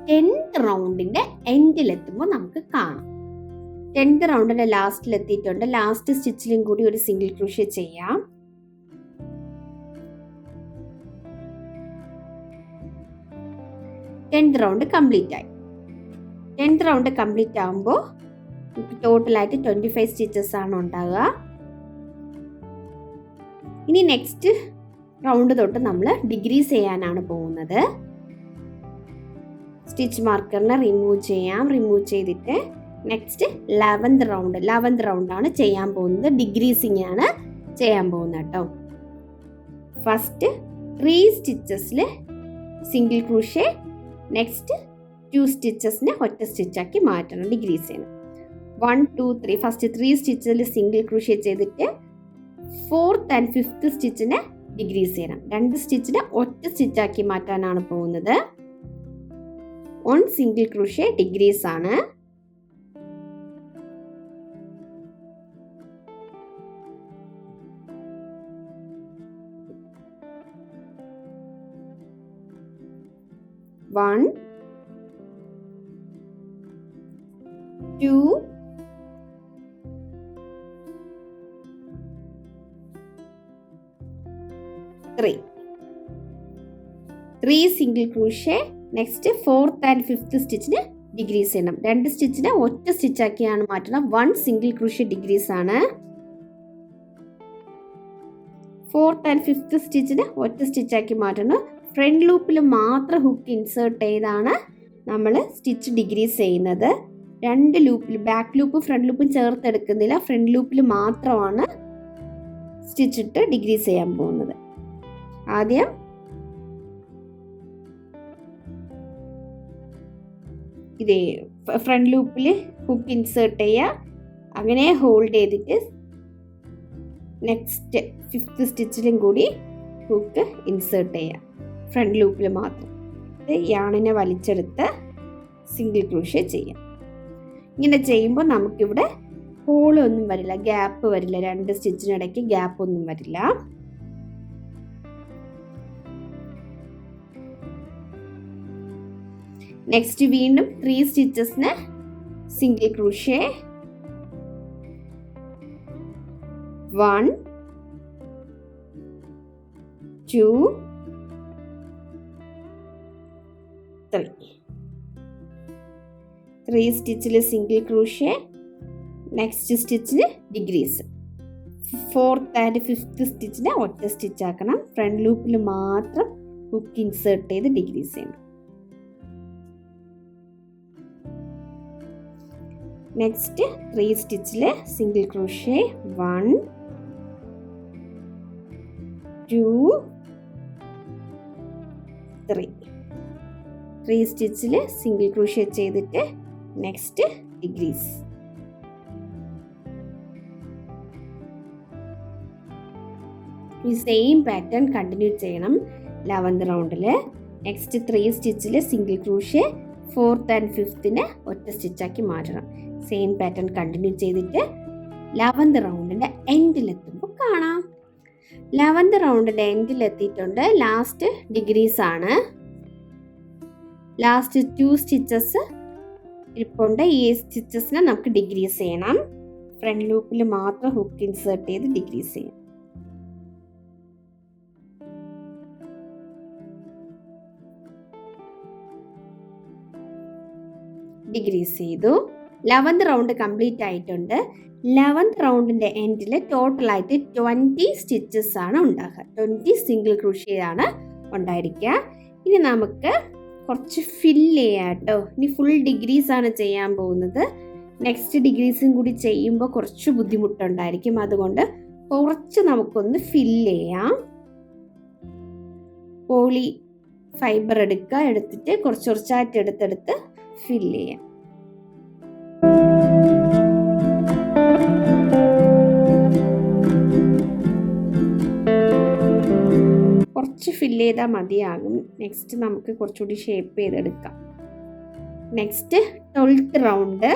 10th റൗണ്ടിൻ്റെ എൻഡിലെത്തുമ്പോൾ നമുക്ക് കാണാം. 10th റൗണ്ടിൻ്റെ ലാസ്റ്റിലെത്തിയിട്ടുണ്ട്. ലാസ്റ്റ് സ്റ്റിച്ചിലും കൂടി ഒരു സിംഗിൾ ക്രൂഷ്യ ചെയ്യാം. ടെൻത്ത് റൗണ്ട് കംപ്ലീറ്റ് ആയി. 10th റൗണ്ട് കംപ്ലീറ്റ് ആകുമ്പോൾ ടോട്ടലായിട്ട് 25 സ്റ്റിച്ചസ് ആണ് ഉണ്ടാകുക. ഇനി നെക്സ്റ്റ് റൗണ്ട് തൊട്ട് നമ്മൾ ഡിഗ്രീസ് ചെയ്യാനാണ് പോകുന്നത്. സ്റ്റിച്ച് മാർക്കറിനെ റിമൂവ് ചെയ്യാം. റിമൂവ് ചെയ്തിട്ട് നെക്സ്റ്റ് 11th റൗണ്ടാണ് ചെയ്യാൻ പോകുന്നത്. ഡിഗ്രീസിങ് ആണ് ചെയ്യാൻ പോകുന്നത് കേട്ടോ. ഫസ്റ്റ് 3 സ്റ്റിച്ചസിൽ സിംഗിൾ ക്രൂഷ്യ, നെക്സ്റ്റ് 2 സ്റ്റിച്ചസിനെ ഒറ്റ സ്റ്റിച്ചാക്കി മാറ്റണം. ഡിഗ്രീസ് ചെയ്യണം. 1 2 3 ഫസ്റ്റ് 3 സ്റ്റിച്ചിൽ സിംഗിൾ ക്രൂഷ്യ ചെയ്തിട്ട് 4th and 5th സ്റ്റിച്ചിനെ ഡിഗ്രീസ് ചെയ്യണം. 2 സ്റ്റിച്ചിനെ ഒറ്റ സ്റ്റിച്ചാക്കി മാറ്റാനാണ് പോകുന്നത്. 1 സിംഗിൾ ക്രൂഷ്യ ഡിഗ്രീസ് ആണ്. One, 2, 3. 3 single crochet. Next 4th and 5th സ്റ്റിച്ചിന് ഡിഗ്രീസ് ചെയ്യണം. 2 സ്റ്റിച്ചിനെ ഒറ്റ സ്റ്റിച്ചാക്കിയാണ് മാറ്റണം. 1 സിംഗിൾ ക്രൂഷ്യ ഡിഗ്രീസ് ആണ്. 4th and 5th സ്റ്റിച്ചിനെ ഒറ്റ സ്റ്റിച്ചാക്കി മാറ്റണം. ഫ്രണ്ട് ലൂപ്പിൽ മാത്രം ഹുക്ക് ഇൻസേർട്ട് ചെയ്താണ് നമ്മൾ സ്റ്റിച്ച് ഡിഗ്രീസ് ചെയ്യുന്നത്. 2 ലൂപ്പിൽ ബാക്ക് ലൂപ്പും ഫ്രണ്ട് ലൂപ്പും ചേർത്തെടുക്കുന്നില്ല. ഫ്രണ്ട് ലൂപ്പിൽ മാത്രമാണ് സ്റ്റിച്ച് ഇട്ട് ഡിഗ്രീസ് ചെയ്യാൻ പോകുന്നത്. ആദ്യം ഇതേ ഫ്രണ്ട് ലൂപ്പിൽ ഹുക്ക് ഇൻസേർട്ട് ചെയ്യുക. അങ്ങനെ ഹോൾഡ് ചെയ്തിട്ട് നെക്സ്റ്റ് 5th സ്റ്റിച്ചിലും കൂടി ഹുക്ക് ഇൻസേർട്ട് ചെയ്യുക. ഫ്രണ്ട് ലൂപ്പിൽ മാത്രം യാണിനെ വലിച്ചെടുത്ത് സിംഗിൾ ക്രൂഷ്യ ചെയ്യാം. ഇങ്ങനെ ചെയ്യുമ്പോൾ നമുക്കിവിടെ ഹോളൊന്നും വരില്ല, ഗ്യാപ്പ് വരില്ല. 2 സ്റ്റിച്ചിനിടയ്ക്ക് ഗ്യാപ്പ് ഒന്നും വരില്ല. നെക്സ്റ്റ് വീണ്ടും 3 സ്റ്റിച്ചസിന് സിംഗിൾ ക്രൂഷ്യ. 1 2 3 സ്റ്റിച്ചിൽ സിംഗിൾ ക്രൂഷ്യ. നെക്സ്റ്റ് സ്റ്റിച്ചിന് ഡിഗ്രീസ്. 4th and 5th സ്റ്റിച്ചിനെ ഒറ്റ സ്റ്റിച്ച് ആക്കണം. ഫ്രണ്ട് ലൂപ്പിൽ മാത്രം ഹുക്ക് ഇൻസേർട്ട് ചെയ്ത് ഡിഗ്രീസ് ചെയ്യണം. നെക്സ്റ്റ് 3 സ്റ്റിച്ചിൽ സിംഗിൾ ക്രൂഷ്യ. 1 2 3 3 സ്റ്റിച്ചിൽ സിംഗിൾ ക്രൂഷ്യ ചെയ്തിട്ട് നെക്സ്റ്റ് ഡിഗ്രീസ്. ഈ സെയിം പാറ്റേൺ കണ്ടിന്യൂ ചെയ്യണം 11th റൗണ്ടിൽ. നെക്സ്റ്റ് 3 സ്റ്റിച്ചിൽ single crochet, 4th and 5th ഒറ്റ സ്റ്റിച്ചാക്കി മാറ്റണം. സെയിം പാറ്റേൺ കണ്ടിന്യൂ ചെയ്തിട്ട് 11th റൗണ്ടിൻ്റെ എൻഡിലെത്തുമ്പോൾ കാണാം. 11th റൗണ്ടിൻ്റെ എൻഡിലെത്തിയിട്ടുണ്ട്. ലാസ്റ്റ് ഡിഗ്രീസ് ആണ്. ലാസ്റ്റ് 2 സ്റ്റിച്ചസ് ഇരിപ്പുണ്ട്. ഈ സ്റ്റിച്ചസിനെ നമുക്ക് ഡിഗ്രീസ് ചെയ്യണം. ഫ്രണ്ട് ലൂപ്പിൽ മാത്രം ഹുക്ക് ഇൻസേർട്ട് ചെയ്ത് ഡിഗ്രീസ് ചെയ്യണം. ഡിഗ്രീസ് ചെയ്തു. 11th റൗണ്ട് കംപ്ലീറ്റ് ആയിട്ടുണ്ട്. 11th റൗണ്ടിൻ്റെ എൻഡിൽ ടോട്ടലായിട്ട് 20 സ്റ്റിച്ചസ് ആണ് ഉണ്ടാകുക. 20 സിംഗിൾ ക്രൂഷ്യ ആണ് ഉണ്ടായിരിക്കുക. ഇനി നമുക്ക് കുറച്ച് ഫില്ല് ചെയ്യാം കേട്ടോ. ഇനി ഫുൾ ഡിഗ്രീസ് ആണ് ചെയ്യാൻ പോകുന്നത്. നെക്സ്റ്റ് ഡിഗ്രീസും കൂടി ചെയ്യുമ്പോൾ കുറച്ച് ബുദ്ധിമുട്ടുണ്ടായിരിക്കും. അതുകൊണ്ട് കുറച്ച് നമുക്കൊന്ന് ഫില്ല് ചെയ്യാം. പോളി ഫൈബർ എടുക്കുക. എടുത്തിട്ട് കുറച്ച് കുറച്ചായിട്ട് എടുത്തെടുത്ത് ഫില്ല് ചെയ്യാം. കുറച്ച് ഫില്ല് ചെയ്താൽ മതിയാകും. നെക്സ്റ്റ് നമുക്ക് കുറച്ചുകൂടി ഷേപ്പ് ചെയ്തെടുക്കാം. Next 12th round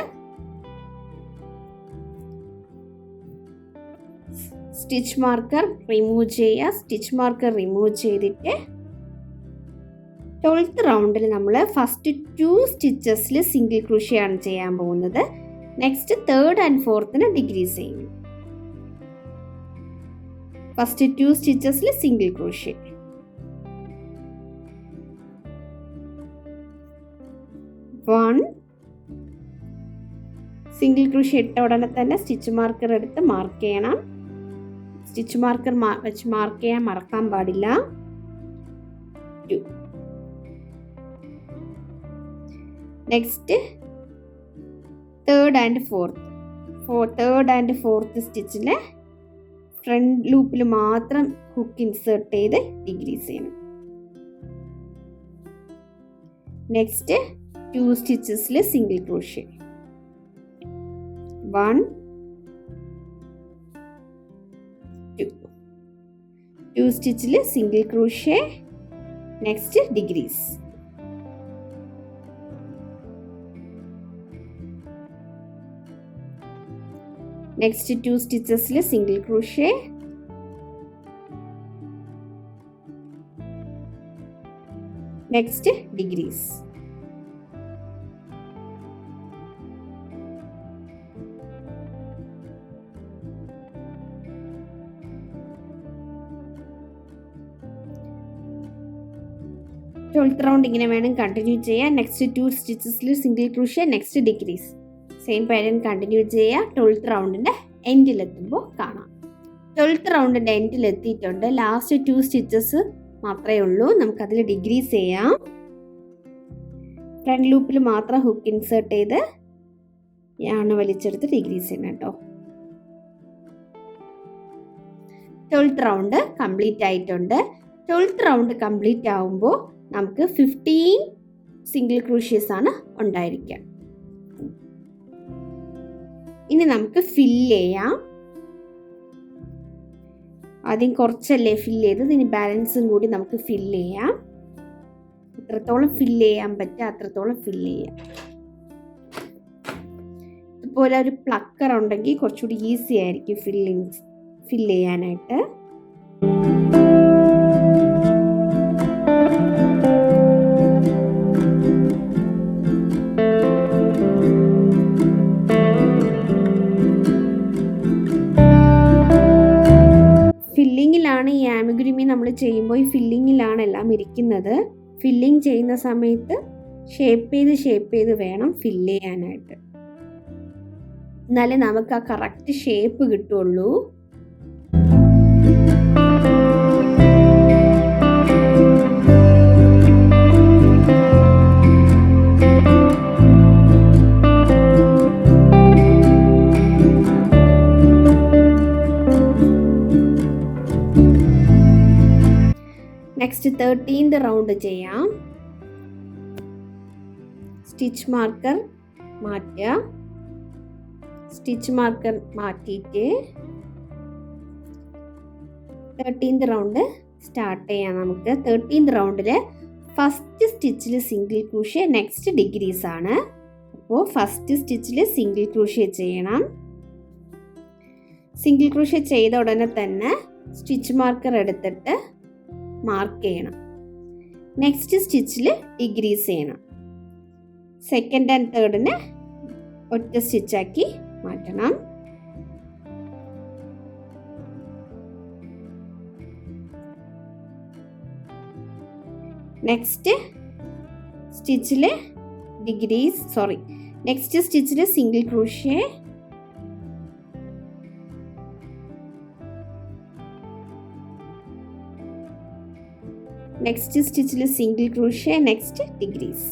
stitch marker remove ചെയ്യുക. സ്റ്റിച്ച് മാർക്കർ റിമൂവ് ചെയ്തിട്ട് 12th റൗണ്ടിൽ നമ്മൾ ഫസ്റ്റ് 2 സ്റ്റിച്ചസിൽ സിംഗിൾ ക്രൂഷ്യ ആണ് ചെയ്യാൻ പോകുന്നത്. Next 3rd and 4th decrease ചെയ്യും. ഫസ്റ്റ് 2 സ്റ്റിച്ചസിൽ സിംഗിൾ ക്രൂഷ്യ. 1 സിംഗിൾ ക്രൂഷ്യ ഇട്ട ഉടനെ തന്നെ സ്റ്റിച്ച് മാർക്കർ എടുത്ത് മാർക്ക് ചെയ്യണം. സ്റ്റിച്ച് മാർക്കർ വെച്ച് മാർക്ക് ചെയ്യാൻ മറക്കാൻ പാടില്ല. 2 next 3rd and 4th സ്റ്റിച്ചിലെ front ലൂപ്പിൽ മാത്രം ഹുക്ക് ഇൻസേർട്ട് ചെയ്ത് ഡിഗ്രീസ് ചെയ്യണം. നെക്സ്റ്റ് 2 സ്റ്റിച്ചസിൽ സിംഗിൾ ക്രോഷ്യ. 1 2 സ്റ്റിച്ചിൽ single crochet. Next decrease. Next 2 സ്റ്റിച്ചസിൽ single crochet. Next decrease. Twelfth round ഇങ്ങനെ വേണം കണ്ടിന്യൂ ചെയ്യാൻ. നെക്സ്റ്റ് 2 സ്റ്റിച്ചസിൽ single crochet. Next decrease. Same pattern continue ചെയ്യുക. 12th റൗണ്ടിൻ്റെ എൻഡിലെത്തുമ്പോൾ കാണാം. 12th റൗണ്ടിൻ്റെ എൻഡിലെത്തിയിട്ടുണ്ട്. ലാസ്റ്റ് 2 സ്റ്റിച്ചസ് മാത്രമേ ഉള്ളൂ. നമുക്കതിൽ ഡിഗ്രീസ് ചെയ്യാം. ഫ്രണ്ട് ലൂപ്പിൽ മാത്രം ഹുക്ക് ഇൻസേർട്ട് ചെയ്ത് യാണ് വലിച്ചെടുത്ത് ഡിഗ്രീസ് ചെയ്യണം കേട്ടോ. 12th റൗണ്ട് കംപ്ലീറ്റ് ആയിട്ടുണ്ട്. 12th റൗണ്ട് കംപ്ലീറ്റ് ആവുമ്പോൾ നമുക്ക് 15 സിംഗിൾ ക്രൂഷ്യസ് ആണ് ഉണ്ടായിരിക്കുക. ഇനി നമുക്ക് ഫില്ല് ചെയ്യാം. ആദ്യം കുറച്ചല്ലേ ഫില്ല് ചെയ്തത്, ഇനി ബാലൻസും കൂടി നമുക്ക് ഫില്ല് ചെയ്യാം. എത്രത്തോളം ഫില്ല് ചെയ്യാൻ പറ്റുക അത്രത്തോളം ഫില്ല് ചെയ്യാം. ഇതുപോലെ ഒരു പ്ലക്കർ ഉണ്ടെങ്കിൽ കുറച്ചുകൂടി ഈസി ആയിരിക്കും ഫില്ല് ചെയ്യാനായിട്ട്. ഫില്ലിങ്ങിലാണ് ഈ ആമിഗുരുമി നമ്മൾ ചെയ്യുമ്പോൾ ഈ ഫില്ലിങ്ങിലാണ് എല്ലാം ഇരിക്കുന്നത്. ഫില്ലിങ് ചെയ്യുന്ന സമയത്ത് ഷേപ്പ് ചെയ്ത് വേണം ഫില്ല് ചെയ്യാനായിട്ട്. എന്നാലേ നമുക്ക് ആ കറക്റ്റ് ഷേപ്പ് കിട്ടുള്ളൂ. നെക്സ്റ്റ് 13th റൗണ്ട് ചെയ്യാം. സ്റ്റിച്ച് മാർക്കർ മാറ്റുക. സ്റ്റിച്ച് മാർക്കർ മാറ്റിയിട്ട് 13th റൗണ്ട് സ്റ്റാർട്ട് ചെയ്യാം നമുക്ക്. 13th റൗണ്ടിൽ ഫസ്റ്റ് സ്റ്റിച്ചിൽ സിംഗിൾ ക്രോഷ്യ, നെക്സ്റ്റ് ഡിഗ്രീസ് ആണ്. അപ്പോൾ ഫസ്റ്റ് സ്റ്റിച്ചിൽ സിംഗിൾ ക്രോഷ്യ ചെയ്യണം. സിംഗിൾ ക്രോഷ്യ ചെയ്ത ഉടനെ തന്നെ സ്റ്റിച്ച് മാർക്കർ എടുത്തിട്ട് മാർക്ക് ചെയ്യണം. നെക്സ്റ്റ് സ്റ്റിച്ചിൽ ഡിഗ്രീസ് ചെയ്യണം. സെക്കൻഡ് ആൻഡ് തേർഡിന് ഒറ്റ സ്റ്റിച്ചാക്കി മാറ്റണം. നെക്സ്റ്റ് സ്റ്റിച്ചിൽ നെക്സ്റ്റ് സ്റ്റിച്ചിൽ സിംഗിൾ ക്രോഷ്യ, നെക്സ്റ്റ് സ്റ്റിച്ചിൽ single crochet, next decrease.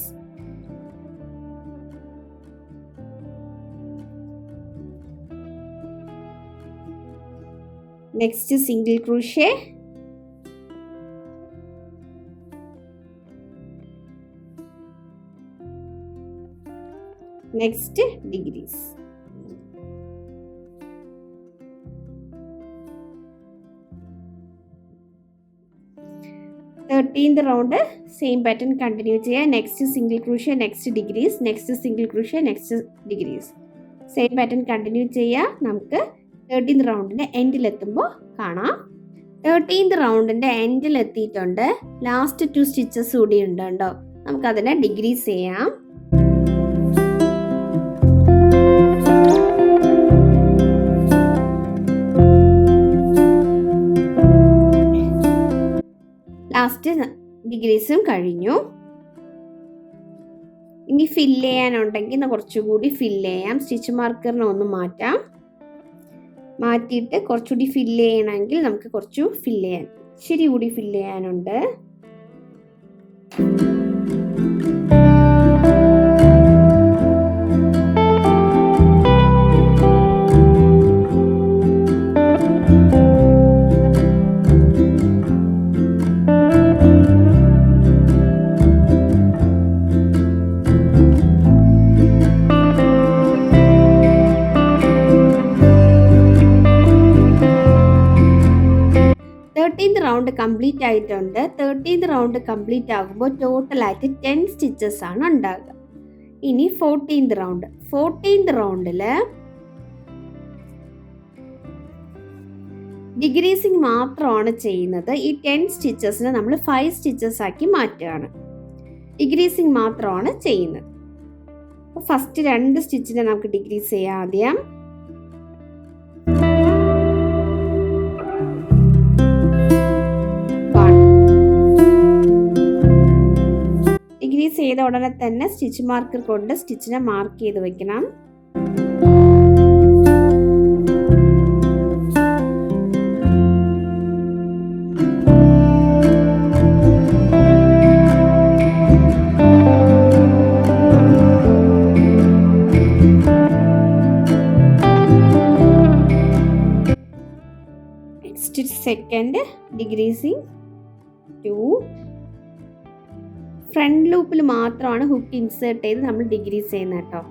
Next single crochet, next decrease. Thirteenth round same pattern continue ചെയ്യുക. Next single crochet, next decrease, next single crochet, next decrease. Same pattern continue ചെയ്യുക. നമുക്ക് 13th റൗണ്ടിൻ്റെ എൻഡിലെത്തുമ്പോൾ കാണാം. 13th റൗണ്ടിൻ്റെ എൻഡിലെത്തിയിട്ടുണ്ട്. ലാസ്റ്റ് 2 സ്റ്റിച്ചസ് കൂടി ഉണ്ട് കേട്ടോ. നമുക്കതിനെ ഡിഗ്രീസ് ചെയ്യാം. ലാസ്റ്റ് ഡിഗ്രീസും കഴിഞ്ഞു. ഇനി ഫില്ല് ചെയ്യാനുണ്ടെങ്കിൽ കുറച്ചുകൂടി ഫില്ല് ചെയ്യാം. സ്റ്റിച്ച് മാർക്കറിനെ ഒന്ന് മാറ്റാം. മാറ്റിയിട്ട് കുറച്ചുകൂടി ഫില്ല് ചെയ്യണമെങ്കിൽ നമുക്ക് കുറച്ചു ഫില്ല് ചെയ്യാൻ, ഇച്ചിരി കൂടി ഫില്ല് ചെയ്യാനുണ്ട്. റൗണ്ട് കംപ്ലീറ്റ് ആയിട്ടുണ്ട്. 13th റൗണ്ട് കംപ്ലീറ്റ് ആകുമ്പോൾ ടോട്ടലായിട്ട് 10 സ്റ്റിച്ചസ് ആണ് ഉണ്ടാകുക. ഇനി 14th റൗണ്ട്. 14th റൗണ്ടിൽ ഡിഗ്രീസിങ് മാത്രമാണ് ചെയ്യുന്നത്. ഈ 10 സ്റ്റിച്ചസിനെ നമ്മൾ 5 സ്റ്റിച്ചസ് ആക്കി മാറ്റുകയാണ്. ഡിഗ്രീസിങ് മാത്രമാണ് ചെയ്യുന്നത്. ഫസ്റ്റ് 2 സ്റ്റിച്ചിനെ നമുക്ക് ഡിഗ്രീസ് ചെയ്യാം. ആദ്യം ഡിഗ്രീസ് ചെയ്ത ഉടനെ തന്നെ സ്റ്റിച്ച് മാർക്കർ കൊണ്ട് സ്റ്റിച്ചിനെ മാർക്ക് ചെയ്ത് വെക്കണം. Next second decreasing 2. ഫ്രണ്ട് ലൂപ്പിൽ മാത്രമാണ് ഹുക്ക് ഇൻസേർട്ട് ചെയ്ത് നമ്മൾ ഡിഗ്രീസ് ചെയ്യുന്നത് കേട്ടോ.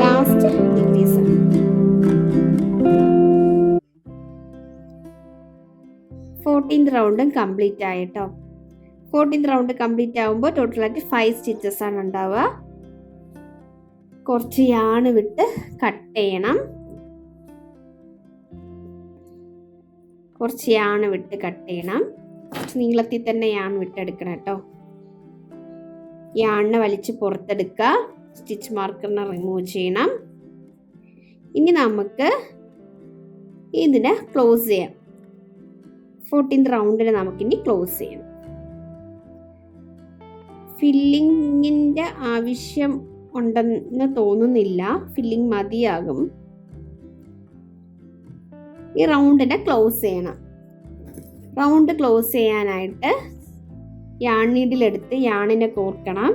Last degrees. 14th റൗണ്ടും കംപ്ലീറ്റ് ആയിട്ടോ. 14th റൗണ്ട് കംപ്ലീറ്റ് ആകുമ്പോൾ ടോട്ടലായിട്ട് 5 സ്റ്റിച്ചസ് ആണ് ഉണ്ടാവുക. കുറച്ച് യാണ് വിട്ട് കട്ട് ചെയ്യണം. കുറച്ച് യാൺ വിട്ട് കട്ട് ചെയ്യണം. കുറച്ച് നീളത്തിൽ തന്നെ യാൺ വിട്ടെടുക്കണം കേട്ടോ. യാണിനെ വലിച്ച് പുറത്തെടുക്കുക. സ്റ്റിച്ച് മാർക്കറിനെ റിമൂവ് ചെയ്യണം. ഇനി നമുക്ക് ഇതിനെ ക്ലോസ് ചെയ്യാം. 14th റൗണ്ടിന് നമുക്കിനി ക്ലോസ് ചെയ്യണം. ഫില്ലിങ്ങിൻ്റെ ആവശ്യം ഉണ്ടെന്ന് തോന്നുന്നില്ല, ഫില്ലിങ് മതിയാകും. ഈ റൗണ്ടിനെ ക്ലോസ് ചെയ്യണം. റൗണ്ട് ക്ലോസ് ചെയ്യാനായിട്ട് യാൺ നീഡിലെടുത്ത് യാണിനെ കോർക്കണം.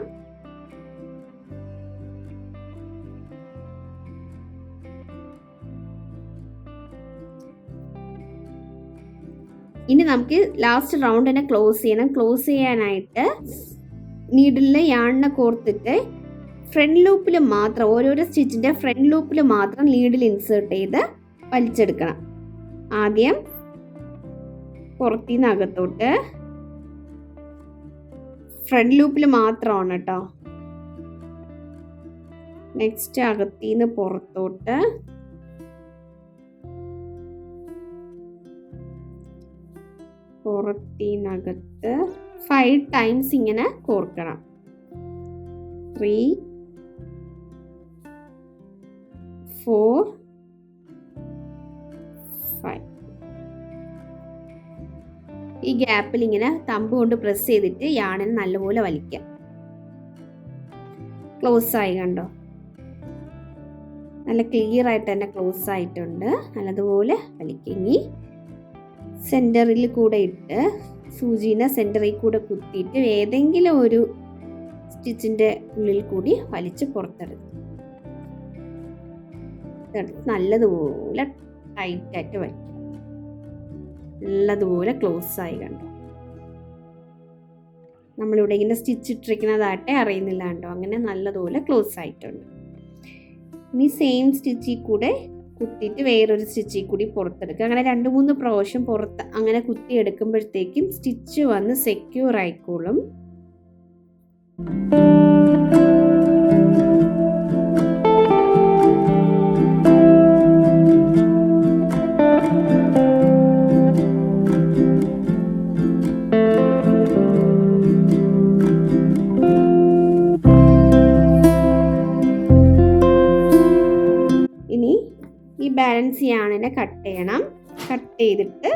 ഇനി നമുക്ക് ലാസ്റ്റ് റൗണ്ടിനെ ക്ലോസ് ചെയ്യണം. ക്ലോസ് ചെയ്യാനായിട്ട് നീഡിലിൽ യാണിനെ കോർത്തിട്ട് ഫ്രണ്ട് ലൂപ്പിൽ മാത്രം, ഓരോരോ സ്റ്റിച്ചിൻ്റെ ഫ്രണ്ട് ലൂപ്പിൽ മാത്രം നീഡിൽ ഇൻസേർട്ട് ചെയ്ത് വലിച്ചെടുക്കണം. ആദ്യം പുറത്തുനിന്ന് അകത്തോട്ട്, ഫ്രണ്ട് ലൂപ്പിൽ മാത്രമാണ് കേട്ടോ. നെക്സ്റ്റ് അകത്തുനിന്ന് പുറത്തോട്ട്, പുറത്തുനിന്നകത്ത് 5 ടൈംസ് ഇങ്ങനെ കോർക്കണം. 3 4 5. ഈ ഗ്യാപ്പിൽ ഇങ്ങനെ തമ്പ് കൊണ്ട് പ്രസ് ചെയ്തിട്ട് യാണിനെ നല്ലപോലെ വലിക്കാം. ക്ലോസ് ആയി കണ്ടോ? നല്ല ക്ലിയർ ആയിട്ട് തന്നെ ക്ലോസ് ആയിട്ടുണ്ട്. നല്ലതുപോലെ വലിക്കെങ്കിൽ സെൻറ്ററിൽ കൂടെ ഇട്ട് സൂചീനെ സെൻറ്ററിൽ കൂടെ കുത്തിയിട്ട് ഏതെങ്കിലും ഒരു സ്റ്റിച്ചിൻ്റെ ഉള്ളിൽ കൂടി വലിച്ച് പുറത്തെടുക്കും. നല്ലതുപോലെ ടൈറ്റായിട്ട് വയ്ക്കും. നല്ലതുപോലെ ക്ലോസ് ആയി കണ്ടോ? നമ്മളിവിടെ ഇങ്ങനെ സ്റ്റിച്ച് ഇട്ടിരിക്കുന്നതായിട്ടേ അറിയുന്നില്ല കണ്ടോ? അങ്ങനെ നല്ലതുപോലെ ക്ലോസ് ആയിട്ടുണ്ട്. ഇനി സെയിം സ്റ്റിച്ചിൽ കൂടെ കുത്തിയിട്ട് വേറൊരു സ്റ്റിച്ചിൽ കൂടി പുറത്തെടുക്കുക. അങ്ങനെ 2-3 പ്രാവശ്യം പുറത്ത് അങ്ങനെ കുത്തി എടുക്കുമ്പോഴത്തേക്കും സ്റ്റിച്ച് വന്ന് സെക്യൂർ ആയിക്കോളും. ഇനി ഈ ബാലൻസ് യാണിനെ കട്ട് ചെയ്യണം. കട്ട് ചെയ്തിട്ട്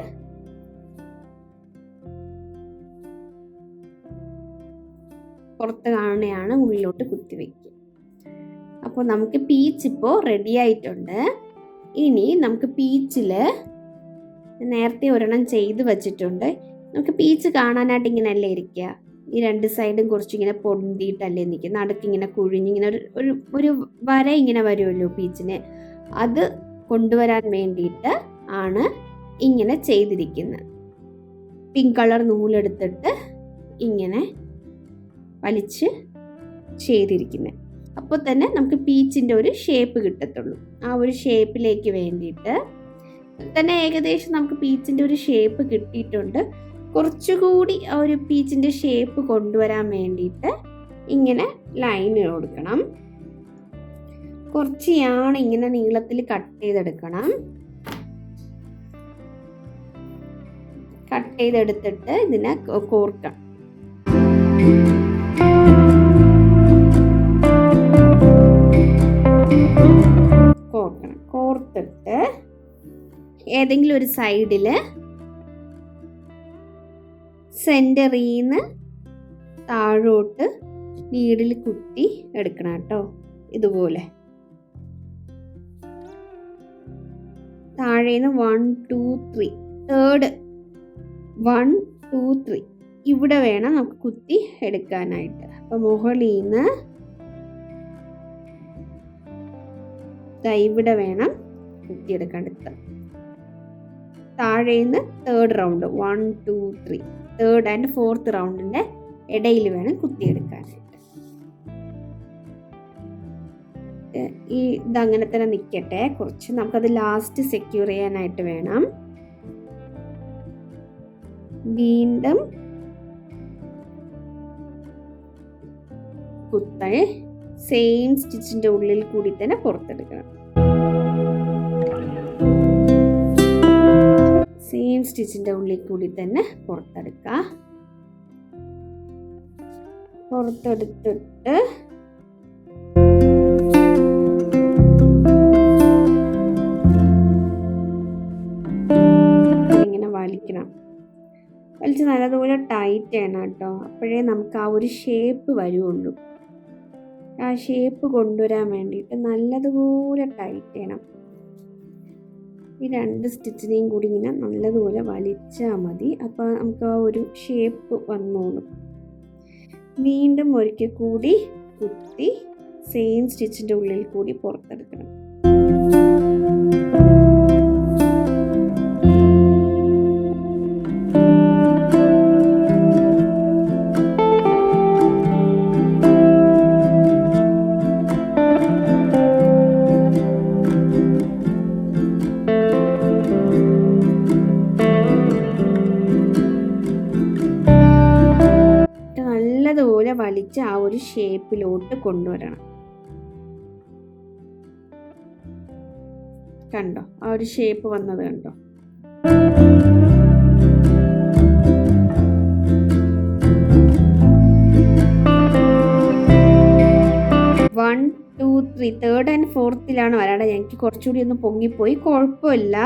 പുറത്ത് കാണുന്നതാണ് ഉള്ളിലോട്ട് കുത്തിവെക്കും. അപ്പോൾ നമുക്ക് പീച്ച് ഇപ്പോൾ റെഡി ആയിട്ടുണ്ട്. ഇനി നമുക്ക് പീച്ചിൽ നേരത്തെ ഒരെണ്ണം ചെയ്ത് വെച്ചിട്ടുണ്ട്. നമുക്ക് പീച്ച് കാണാനായിട്ട് ഇങ്ങനെ അല്ലേ ഇരിക്കുക. ഈ 2 സൈഡും കുറച്ചിങ്ങനെ പൊന്തിയിട്ടല്ലേ നിൽക്കുക. നടുക്കിങ്ങനെ കുഴിഞ്ഞിങ്ങനെ ഒരു വര ഇങ്ങനെ വരുമല്ലോ പീച്ചിന്. അത് കൊണ്ടുവരാൻ വേണ്ടിയിട്ട് ആണ് ഇങ്ങനെ ചെയ്തിരിക്കുന്നത്. പിങ്ക് കളർ നൂലെടുത്തിട്ട് ഇങ്ങനെ വലിച്ച് ചെയ്തിരിക്കുന്നത്. അപ്പോൾ തന്നെ നമുക്ക് പീച്ചിൻ്റെ ഒരു ഷേപ്പ് കിട്ടത്തുള്ളൂ. ആ ഒരു ഷേപ്പിലേക്ക് വേണ്ടിയിട്ട് തന്നെ ഏകദേശം നമുക്ക് പീച്ചിൻ്റെ ഒരു ഷേപ്പ് കിട്ടിയിട്ടുണ്ട്. കുറച്ചുകൂടി ആ ഒരു പീച്ചിൻ്റെ ഷേപ്പ് കൊണ്ടുവരാൻ വേണ്ടിയിട്ട് ഇങ്ങനെ ലൈൻ കൊടുക്കണം. കുറച്ച് യാണ് ഇങ്ങനെ നീളത്തിൽ കട്ട് ചെയ്തെടുക്കണം. കട്ട് ചെയ്തെടുത്തിട്ട് ഇതിനെ കോർക്കണം. കോർത്തിട്ട് ഏതെങ്കിലും ഒരു സൈഡിൽ സെൻറ്ററിന്ന് താഴോട്ട് നീഡിൽ കുത്തി എടുക്കണം കേട്ടോ. ഇതുപോലെ താഴേന്ന് 1 2 3 തേർഡ് 1 2 3 ഇവിടെ വേണം നമുക്ക് കുത്തി എടുക്കാനായിട്ട്. അപ്പം മുകളിൽ നിന്ന് ഇവിടെ വേണം കുത്തിയെടുക്കേണ്ടത്. താഴേന്ന് third round 1 2 3 third and fourth റൗണ്ടിൻ്റെ ഇടയിൽ വേണം കുത്തിയെടുക്കാനായിട്ട്. ഈ ഇതങ്ങനെ തന്നെ നിൽക്കട്ടെ. കുറച്ച് നമുക്കത് ലാസ്റ്റ് സെക്യൂർ ചെയ്യാനായിട്ട് വേണം. വീണ്ടും കുത്തേ സെയിം സ്റ്റിച്ചിൻ്റെ ഉള്ളിൽ കൂടി തന്നെ പുറത്തെടുക്കണം. സെയിം സ്റ്റിച്ചിൻ്റെ ഉള്ളിൽ കൂടി തന്നെ പുറത്തെടുക്കുക. പുറത്തെടുത്തിട്ട് ഇങ്ങനെ വലിക്കണം. വലിച്ച് നല്ലതുപോലെ ടൈറ്റ് ചെയ്യണം കേട്ടോ. അപ്പോഴേ നമുക്ക് ആ ഒരു ഷേപ്പ് വരുള്ളൂ. ആ ഷേപ്പ് കൊണ്ടുവരാൻ വേണ്ടിയിട്ട് നല്ലതുപോലെ ടൈറ്റ് ചെയ്യണം. ഈ 2 സ്റ്റിച്ചിനെയും കൂടി ഇങ്ങനെ നല്ലതുപോലെ വലിച്ചാൽ മതി. അപ്പോൾ നമുക്ക് ആ ഒരു ഷേപ്പ് വന്നോളും. വീണ്ടും ഒരിക്കൽ കൂടി കുത്തി സെയിം സ്റ്റിച്ചിൻ്റെ ഉള്ളിൽ കൂടി പുറത്തെടുക്കണം. നല്ലതുപോലെ വലിച്ച് ആ ഒരു ഷേപ്പിലോട്ട് കൊണ്ടുവരണം. കണ്ടോ, ആ ഒരു ഷേപ്പ് വന്നത് കണ്ടോ? 1 2 3 തേർഡ് ആൻഡ് ഫോർത്തിലാണ് വരാടെ. ഞങ്ങൾക്ക് കുറച്ചുകൂടി ഒന്ന് പൊങ്ങിപ്പോയി, കുഴപ്പമില്ല.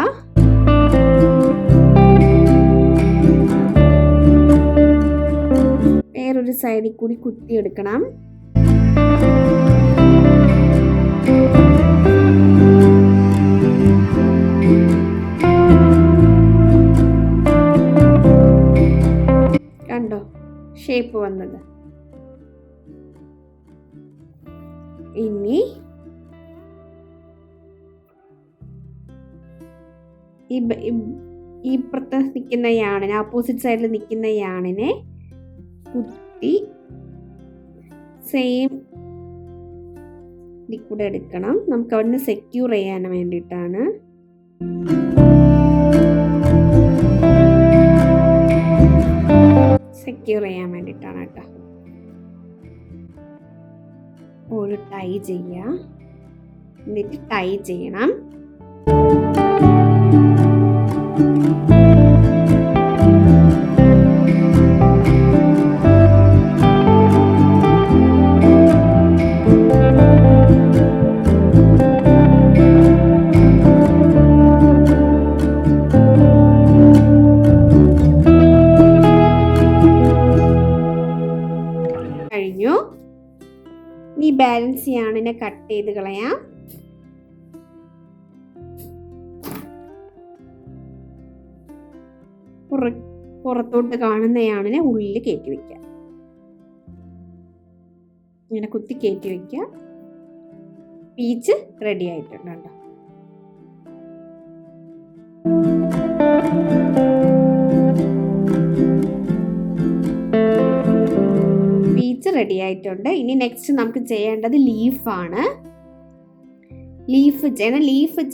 വേറൊരു സൈഡിൽ കൂടി കുത്തിയെടുക്കണം. കണ്ടോ ഷേപ്പ് വന്നത്? ഇനി ഈ ഇപ്പുറത്ത് നിൽക്കുന്ന യാണിനെ, ഓപ്പോസിറ്റ് സൈഡിൽ നിൽക്കുന്ന യാണിനെ കുത്തി സെയിം ലിക്വിഡ് എടുക്കണം. നമുക്ക് അവിടുന്ന് സെക്യൂർ ചെയ്യാൻ വേണ്ടിയിട്ടാണ്. സെക്യൂർ ചെയ്യാൻ വേണ്ടിയിട്ടാണ് കേട്ടോ. ഒരു ടൈ ചെയ്യുക, എന്നിട്ട് ടൈ ചെയ്യണം. കഴിഞ്ഞു. ഈ ബാലൻസ് യാണിനെ കട്ട് ചെയ്ത് കളയാം. പുറത്തോട്ട് കാണുന്ന യാണിനെ ഉള്ളിൽ കയറ്റി വെക്കാം. ഇങ്ങനെ കുത്തി കയറ്റി വെക്കാം. പീച്ച് റെഡി ആയിട്ടുണ്ട് കേട്ടോ. പീച്ച് റെഡി ആയിട്ടുണ്ട്. ഇനി നെക്സ്റ്റ് നമുക്ക് ചെയ്യേണ്ടത് ലീഫാണ്. ലീഫ്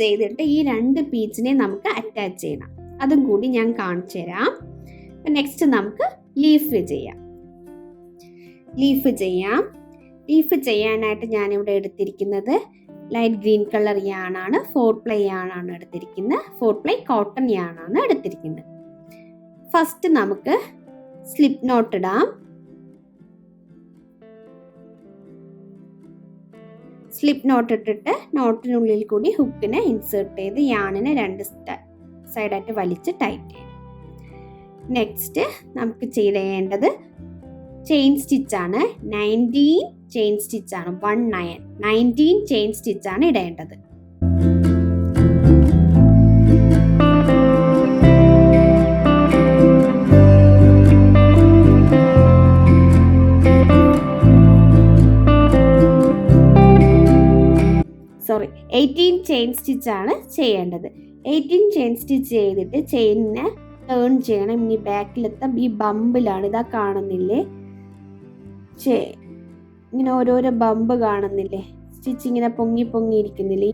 ചെയ്തിട്ട് ഈ 2 പീച്ചിനെ നമുക്ക് അറ്റാച്ച് ചെയ്യണം. അതും കൂടി ഞാൻ കാണിച്ചു തരാം. നെക്സ്റ്റ് നമുക്ക് ലീഫ് ചെയ്യാനായിട്ട് ഞാനിവിടെ എടുത്തിരിക്കുന്നത് ലൈറ്റ് ഗ്രീൻ കളർ യാണാണ്. 4 പ്ലൈ യാണാണ് എടുത്തിരിക്കുന്നത്. 4 പ്ലൈ കോട്ടൺ യാണാണ് എടുത്തിരിക്കുന്നത്. ഫസ്റ്റ് നമുക്ക് സ്ലിപ്പ് നോട്ട് ഇടാം. സ്ലിപ്പ് നോട്ട് ഇട്ടിട്ട് നോട്ടിനുള്ളിൽ കൂടി ഹുക്കിനെ ഇൻസേർട്ട് ചെയ്ത് യാണിനെ 2 സൈഡായിട്ട് വലിച്ച് ടൈറ്റ് ചെയ്യണം. നെക്സ്റ്റ് നമുക്ക് ചെയ്യേണ്ടത് ചെയിൻ സ്റ്റിച്ചാണ്. 19 ചെയിൻ സ്റ്റിച്ചാണ്. 19 ചെയിൻ സ്റ്റിച്ചാണ് ഇടേണ്ടത്. സോറി 18 ചെയിൻ സ്റ്റിച്ചാണ് ചെയ്യേണ്ടത്. 18 ചെയിൻ സ്റ്റിച്ച് ചെയ്തിട്ട് ചെയിനിനെ ടേൺ ചെയ്യണം. ഇനി ബാക്കിലെത്താം. ഈ ബമ്പിലാണ്, ഇതാ കാണുന്നില്ലേ, ഇങ്ങനെ ഓരോരോ ബമ്പ് കാണുന്നില്ലേ, സ്റ്റിച്ച് ഇങ്ങനെ പൊങ്ങി ഇരിക്കുന്നില്ലേ,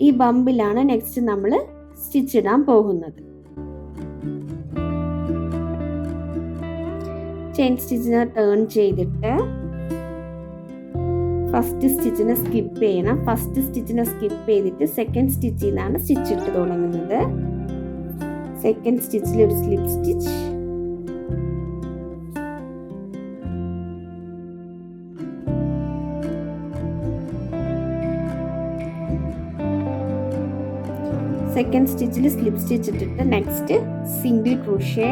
ഈ ബമ്പിലാണ് നെക്സ്റ്റ് നമ്മൾ സ്റ്റിച്ച് ഇടാൻ പോകുന്നത്. ചെയിൻ സ്റ്റിച്ചിനെ ടേൺ ചെയ്തിട്ട് ഫസ്റ്റ് സ്റ്റിച്ചിനെ സ്കിപ്പ് ചെയ്യണം. ഫസ്റ്റ് സ്റ്റിച്ചിനെ സ്കിപ്പ് ചെയ്തിട്ട് സെക്കൻഡ് സ്റ്റിച്ചിൽ നിന്നാണ് സ്റ്റിച്ച് ഇട്ട് തുടങ്ങുന്നത്. സെക്കൻഡ് സ്റ്റിച്ചിൽ ഒരു സ്ലിപ്പ് സ്റ്റിച്ച്, സെക്കൻഡ് സ്റ്റിച്ചിൽ സ്ലിപ്പ് സ്റ്റിച്ച് ഇട്ടിട്ട് next single crochet,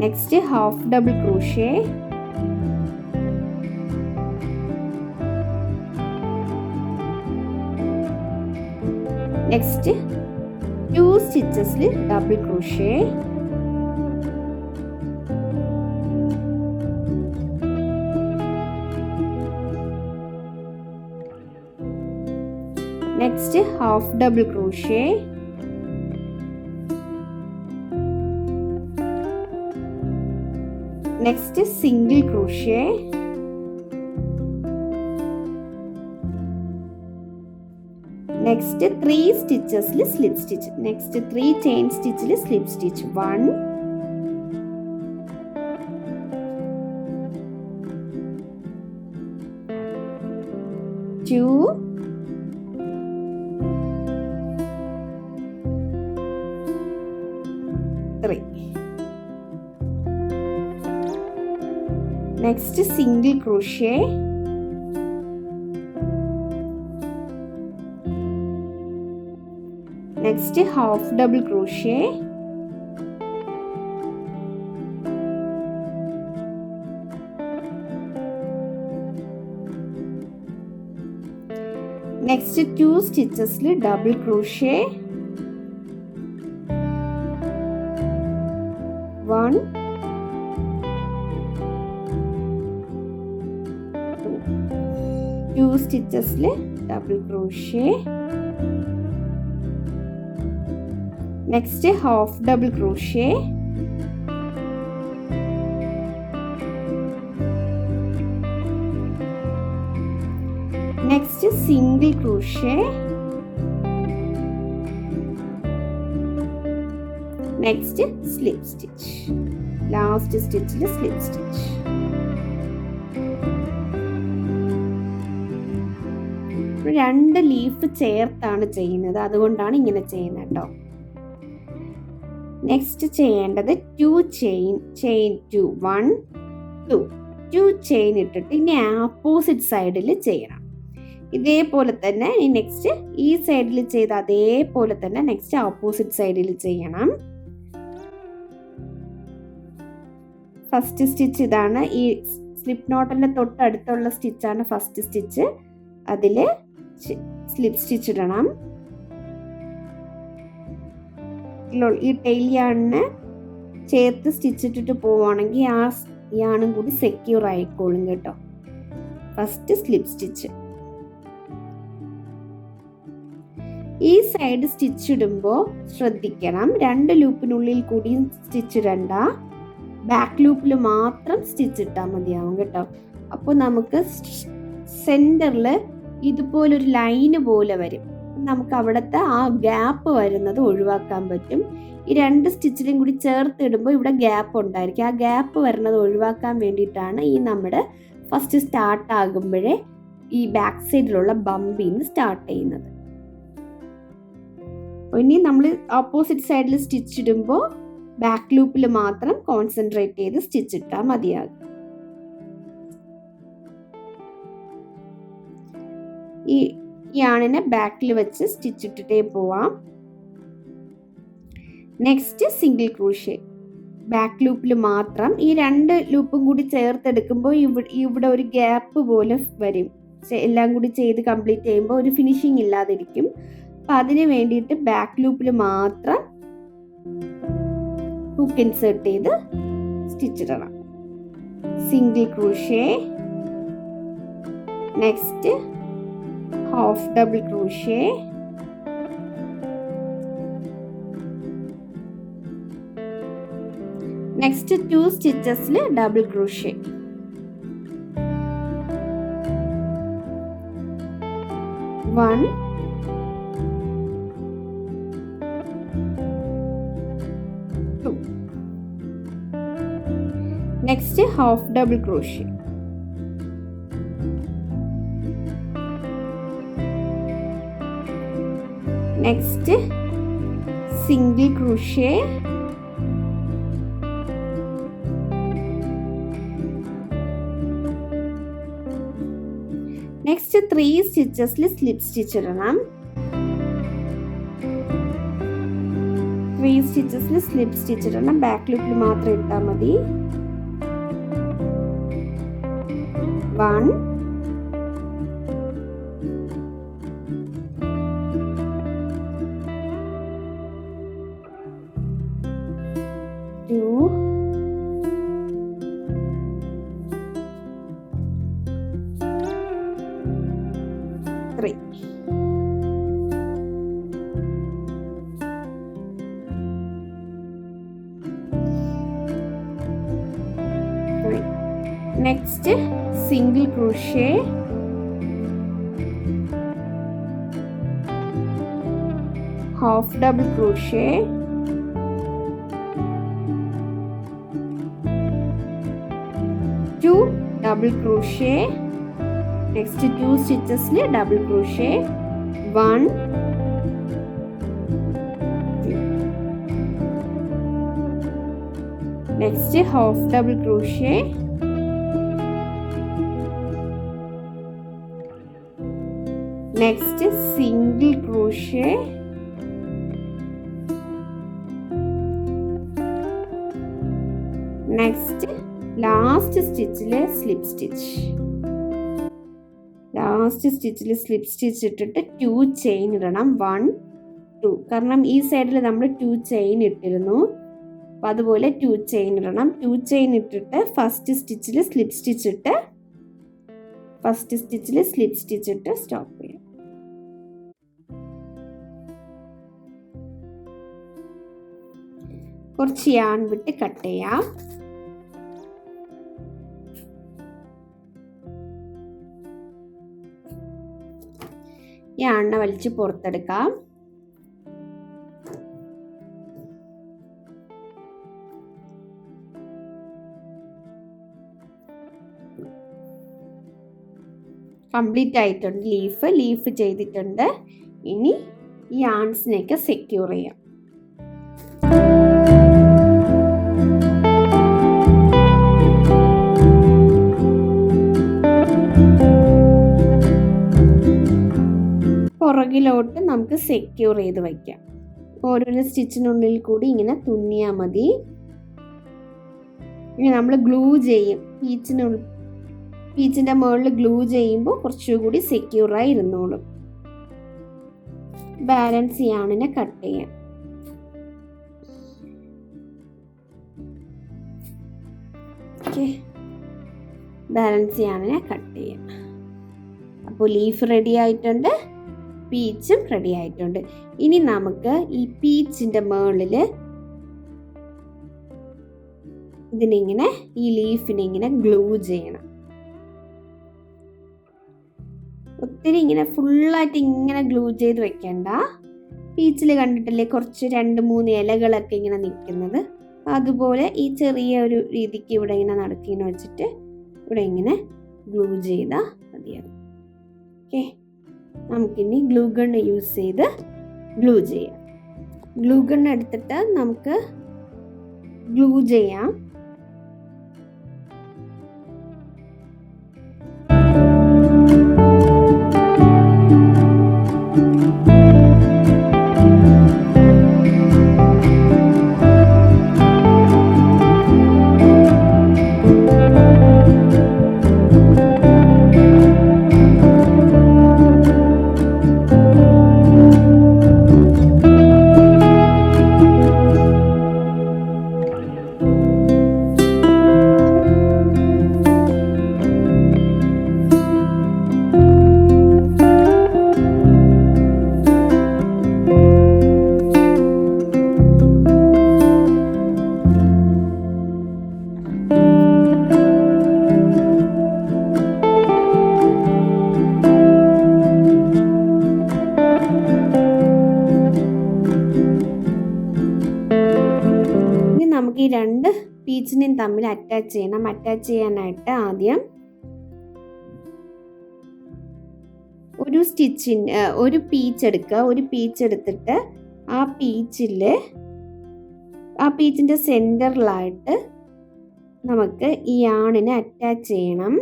next half double crochet, next 2 സ്റ്റിച്ചസിൽ double crochet, next half double crochet, next single crochet, next 3 സ്റ്റിച്ചസിൽ സ്ലിപ്പ് സ്റ്റിച്ച്, നെക്സ്റ്റ് 3 ചെയിൻ സ്റ്റിച്ചിൽ slip stitch 1 2 3. Next single crochet, next half double crochet, next 2 stitches double crochet, 1 2 stitches double crochet, next half double crochet, next single crochet, next slip stitch, last stitch slip stitch. രണ്ട് ലീഫ് ചേർത്താണ് ചെയ്യുന്നത്, അതുകൊണ്ടാണ് ഇങ്ങനെ ചെയ്യുന്നത് കേട്ടോ. നെക്സ്റ്റ് ചെയ്യേണ്ടത് 2 ചെയിൻ 2 1 2 ചെയിൻ ഇട്ടിട്ട് ഇനി ഓപ്പോസിറ്റ് സൈഡിൽ ചെയ്യണം. ഇതേപോലെ തന്നെ നെക്സ്റ്റ് ഈ സൈഡിൽ ചെയ്ത അതേപോലെ തന്നെ നെക്സ്റ്റ് ഓപ്പോസിറ്റ് സൈഡിൽ ചെയ്യണം. ഫസ്റ്റ് സ്റ്റിച്ച് ഇതാണ്, ഈ സ്ലിപ്പ് നോട്ടിന്റെ തൊട്ടടുത്തുള്ള സ്റ്റിച്ചാണ് ഫസ്റ്റ് സ്റ്റിച്ച്. അതിൽ സ്ലിപ്പ് സ്റ്റിച്ച് ഇടണം. ഈ ടെയിൽ യാണിനെ ചേർത്ത് സ്റ്റിച്ച് ഇട്ടിട്ട് പോവുകയാണെങ്കിൽ ആ യാണും കൂടി സെക്യൂർ ആയിക്കോളും കേട്ടോ. First slip stitch. ഈ സൈഡ് സ്റ്റിച്ച് ഇടുമ്പോൾ ശ്രദ്ധിക്കണം, 2 ലൂപ്പിനുള്ളിൽ കൂടി സ്റ്റിച്ച് ഇടണ്ട, ബാക്ക് ലൂപ്പിൽ മാത്രം സ്റ്റിച്ച് ഇട്ടാൽ മതിയാവും കേട്ടോ. അപ്പോൾ നമുക്ക് സെന്ററിൽ ഇതുപോലൊരു ലൈന് പോലെ വരും. നമുക്ക് അവിടുത്തെ ആ ഗ്യാപ്പ് വരുന്നത് ഒഴിവാക്കാൻ പറ്റും. ഈ 2 സ്റ്റിച്ചിലും കൂടി ചേർത്തിടുമ്പോൾ ഇവിടെ ഗ്യാപ്പ് ഉണ്ടായിരിക്കും. ആ ഗ്യാപ്പ് വരുന്നത് ഒഴിവാക്കാൻ വേണ്ടിയിട്ടാണ് ഈ നമ്മുടെ ഫസ്റ്റ് സ്റ്റാർട്ട് ആകുമ്പോഴേ ഈ ബാക്ക് സൈഡിലുള്ള ബമ്പിൽ നിന്ന് സ്റ്റാർട്ട് ചെയ്യുന്നത്. ഇനി നമ്മൾ ഓപ്പോസിറ്റ് സൈഡിൽ സ്റ്റിച്ച് ഇടുമ്പോൾ ബാക്ക് ലൂപ്പിൽ മാത്രം കോൺസെൻട്രേറ്റ് ചെയ്ത് സ്റ്റിച്ച് ഇട്ടാൽ മതിയാകും. ഈ യാണിനെ ബാക്കിൽ വെച്ച് സ്റ്റിച്ച് ഇട്ടിട്ടേ പോവാം. നെക്സ്റ്റ് സിംഗിൾ ക്രോഷേ, ബാക്ക് ലൂപ്പിൽ മാത്രം. ഈ 2 ലൂപ്പും കൂടി ചേർത്തെടുക്കുമ്പോൾ ഇവിടെ ഒരു ഗ്യാപ്പ് പോലെ വരും. എല്ലാം കൂടി ചെയ്ത് കംപ്ലീറ്റ് ചെയ്യുമ്പോൾ ഒരു ഫിനിഷിങ് ഇല്ലാതിരിക്കും. അപ്പം അതിന് വേണ്ടിയിട്ട് ബാക്ക് ലൂപ്പിൽ മാത്രം ഹുക്ക് ഇൻസേർട്ട് ചെയ്ത് സ്റ്റിച്ച് ഇടണം. Single crochet, next half double crochet, next 2 stitches double crochet, 1 2, next half double crochet, next single crochet, next 3 stitches slip stitch ഇടണം. 3 സ്റ്റിച്ചസിൽ സ്ലിപ്പ് സ്റ്റിച്ച് ഇടണം. ബാക്ക് ലൂപ്പിൽ മാത്രം ഇട്ടാൽ മതി. 1 2 3. Next, single crochet, half double crochet, two double crochet. Next 2 stitches double crochet, 1 2. Next half double crochet, next single crochet, next last stitch slip stitch. Last സ്റ്റിച്ചിൽ സ്ലിപ്പ് സ്റ്റിച്ച് ഇട്ടിട്ട് 2 ചെയിൻ ഇടണം. 1 2, കാരണം ഈ സൈഡിൽ നമ്മൾ 2 ചെയിൻ ഇട്ടിരുന്നു. അപ്പോൾ അതുപോലെ 2 ചെയിൻ ഇടണം. 2 ചെയിൻ ഇട്ടിട്ട് ഫസ്റ്റ് സ്റ്റിച്ചിൽ സ്ലിപ്പ് സ്റ്റിച്ച് ഇട്ട് സ്റ്റോപ്പ് ചെയ്യാം. കുറച്ച് യാൺ വിട്ട് കട്ട് ചെയ്യാം. യാണിനെ വലിച്ച് പുറത്തെടുക്കാം. കംപ്ലീറ്റ് ആയിട്ടുണ്ട്. ലീഫ് ചെയ്തിട്ടുണ്ട്. ഇനി ഈ യാൺസിനെയൊക്കെ സെക്യൂർ ചെയ്യാം. പുറകിലോട്ട് നമുക്ക് സെക്യൂർ ചെയ്ത് വയ്ക്കാം. ഓരോരോ സ്റ്റിച്ചിനുള്ളിൽ കൂടി ഇങ്ങനെ തുന്നിയാൽ മതി. ഇനി നമ്മൾ ഗ്ലൂ ചെയ്യും. പീച്ചിൻ്റെ മുകളിൽ ഗ്ലൂ ചെയ്യുമ്പോൾ കുറച്ചുകൂടി സെക്യൂറായി ഇരുന്നോളും. ബാലൻസ് യാണിനെ കട്ട് ചെയ്യാം. ഓക്കെ, ബാലൻസ് യാണിനെ കട്ട് ചെയ്യാം. അപ്പോൾ ലീഫ് റെഡി ആയിട്ടുണ്ട്, പീച്ചും റെഡി ആയിട്ടുണ്ട്. ഇനി നമുക്ക് ഈ പീച്ചിൻ്റെ മുകളിൽ ഇതിനിങ്ങനെ ഈ ലീഫിനെ ഇങ്ങനെ ഗ്ലൂ ചെയ്യണം. ഒത്തിരി ഇങ്ങനെ ഫുള്ളായിട്ട് ഇങ്ങനെ ഗ്ലൂ ചെയ്ത് വെക്കണ്ട. പീച്ചിൽ കണ്ടിട്ടില്ലേ കുറച്ച് 2-3 ഇലകളൊക്കെ ഇങ്ങനെ നിൽക്കുന്നത്, അതുപോലെ ഈ ചെറിയ ഒരു രീതിക്ക് ഇവിടെ ഇങ്ങനെ നടക്കിങ്ങനെ വെച്ചിട്ട് ഇവിടെ ഇങ്ങനെ ഗ്ലൂ ചെയ്താൽ മതിയാകും. ഓക്കെ, നമുക്കിനി ഗ്ലൂ ഗൺ യൂസ് ചെയ്ത് ഗ്ലൂ ചെയ്യാം. ഗ്ലൂ ഗൺ എടുത്തിട്ട് നമുക്ക് ഗ്ലൂ ചെയ്യാം. നമുക്ക് ഈ 2 പീച്ചിനെയും തമ്മിൽ അറ്റാച്ച് ചെയ്യണം. അറ്റാച്ച് ചെയ്യാനായിട്ട് ആദ്യം ഒരു പീച്ച് എടുക്കുക. ഒരു പീച്ച് എടുത്തിട്ട് ആ പീച്ചിൻ്റെ സെൻറ്ററിലായിട്ട് നമുക്ക് ഈ യാണിനെ അറ്റാച്ച് ചെയ്യണം.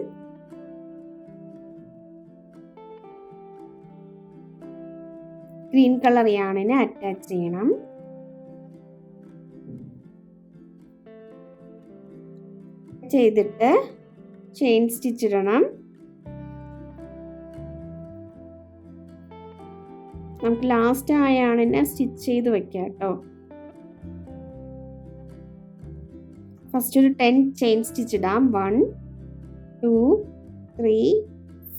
ഗ്രീൻ കളർ യാണിനെ അറ്റാച്ച് ചെയ്യണം. ചെയ്തിട്ട് ചെയിൻ സ്റ്റിച്ച് ഇടണം. നമുക്ക് ലാസ്റ്റ് ആയാണിനെ സ്റ്റിച്ച് ചെയ്ത് വെക്കാം കേട്ടോ. ഫസ്റ്റ് ഒരു 10 ചെയിൻ സ്റ്റിച്ച് ഇടാം. 1 2 3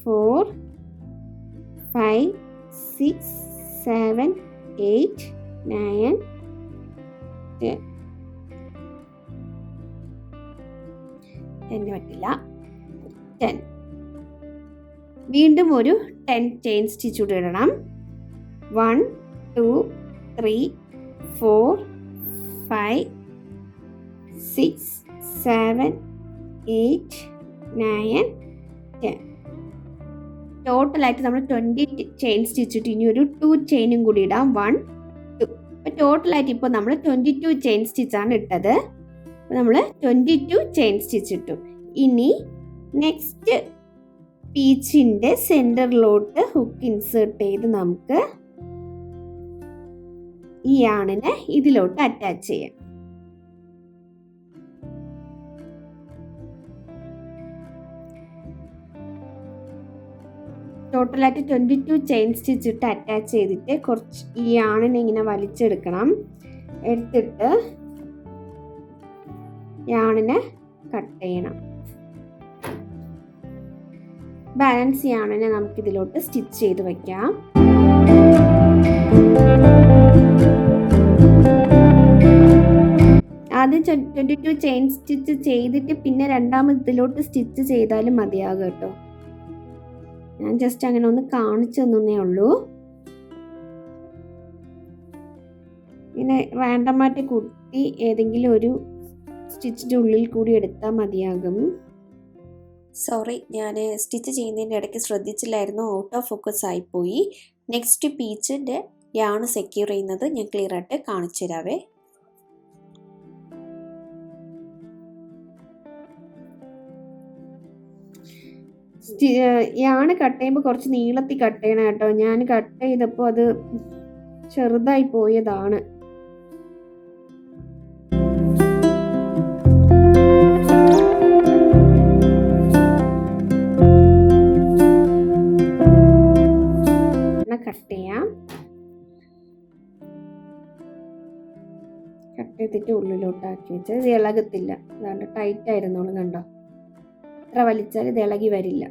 4 5 6 7 8 9 10 പറ്റില്ല 10. വീണ്ടും ഒരു 10 ചെയിൻ സ്റ്റിച്ച് കൂടെ ഇടണം. 1 2 3 4 5 6 7 8 9 10. ടോട്ടലായിട്ട് നമ്മൾ 20 ചെയിൻ സ്റ്റിച്ച് ഇട്ട് ഇനി ഒരു 2 ചെയിനും കൂടി ഇടാം. 1 2. അപ്പോൾ ടോട്ടലായിട്ട് ഇപ്പോൾ നമ്മൾ 22 ചെയിൻ സ്റ്റിച്ചാണ് ഇട്ടത്. അപ്പോൾ നമ്മൾ 22 ചെയിൻ സ്റ്റിച്ച് ഇട്ടു. ഇനി നെക്സ്റ്റ് പീച്ചിൻ്റെ സെൻറ്ററിലോട്ട് ഹുക്ക് ഇൻസേർട്ട് ചെയ്ത് നമുക്ക് ഈ യാണിനെ ഇതിലോട്ട് അറ്റാച്ച് ചെയ്യാം. ടോട്ടലായിട്ട് 22 ചെയിൻ സ്റ്റിച്ച് ഇട്ട് അറ്റാച്ച് ചെയ്തിട്ട് കുറച്ച് ഈ യാണിനെ ഇങ്ങനെ വലിച്ചെടുക്കണം. എടുത്തിട്ട് യാണിനെ കട്ട് ചെയ്യണം. ബാലൻസ് യാണിനെ നമുക്കിതിലോട്ട് സ്റ്റിച്ച് ചെയ്ത് വയ്ക്കാം. ആദ്യം 22 ചെയിൻ സ്റ്റിച്ച് ചെയ്തിട്ട് പിന്നെ രണ്ടാമത് ഇതിലോട്ട് സ്റ്റിച്ച് ചെയ്താലും മതിയാകും കേട്ടോ. ഞാൻ ജസ്റ്റ് അങ്ങനെ ഒന്ന് കാണിച്ചു തന്നേ ഉള്ളൂ. ഇങ്ങനെ റാൻഡമായിട്ട് കുത്തി ഏതെങ്കിലും ഒരു സ്റ്റിച്ചിൻ്റെ ഉള്ളിൽ കൂടി എടുത്താൽ മതിയാകും. സോറി, ഞാൻ സ്റ്റിച്ച് ചെയ്യുന്നതിൻ്റെ ഇടയ്ക്ക് ശ്രദ്ധിച്ചില്ലായിരുന്നു, ഔട്ട് ഓഫ് ഫോക്കസ് ആയിപ്പോയി. നെക്സ്റ്റ് പീച്ചിൻ്റെ യാണ് സെക്യൂർ ചെയ്യുന്നത് ഞാൻ ക്ലിയർ ആയിട്ട് കാണിച്ചു തരാവേ. യാണ് കട്ട് ചെയ്യുമ്പോൾ കുറച്ച് നീളത്തിൽ കട്ട് ചെയ്യണം കേട്ടോ. ഞാൻ കട്ട് ചെയ്തപ്പോൾ അത് ചെറുതായി പോയതാണ്. കട്ട് ചെയ്യാം. കട്ട് ചെയ്തിട്ട് ഉള്ളിലോട്ടാക്കി വെച്ചാൽ ഇത് ഇളകത്തില്ല. അതാണ്ട് ടൈറ്റ് ആയിരുന്നോളും. കണ്ടോ, എത്ര വലിച്ചാൽ ഇത് ഇളകി വരില്ല.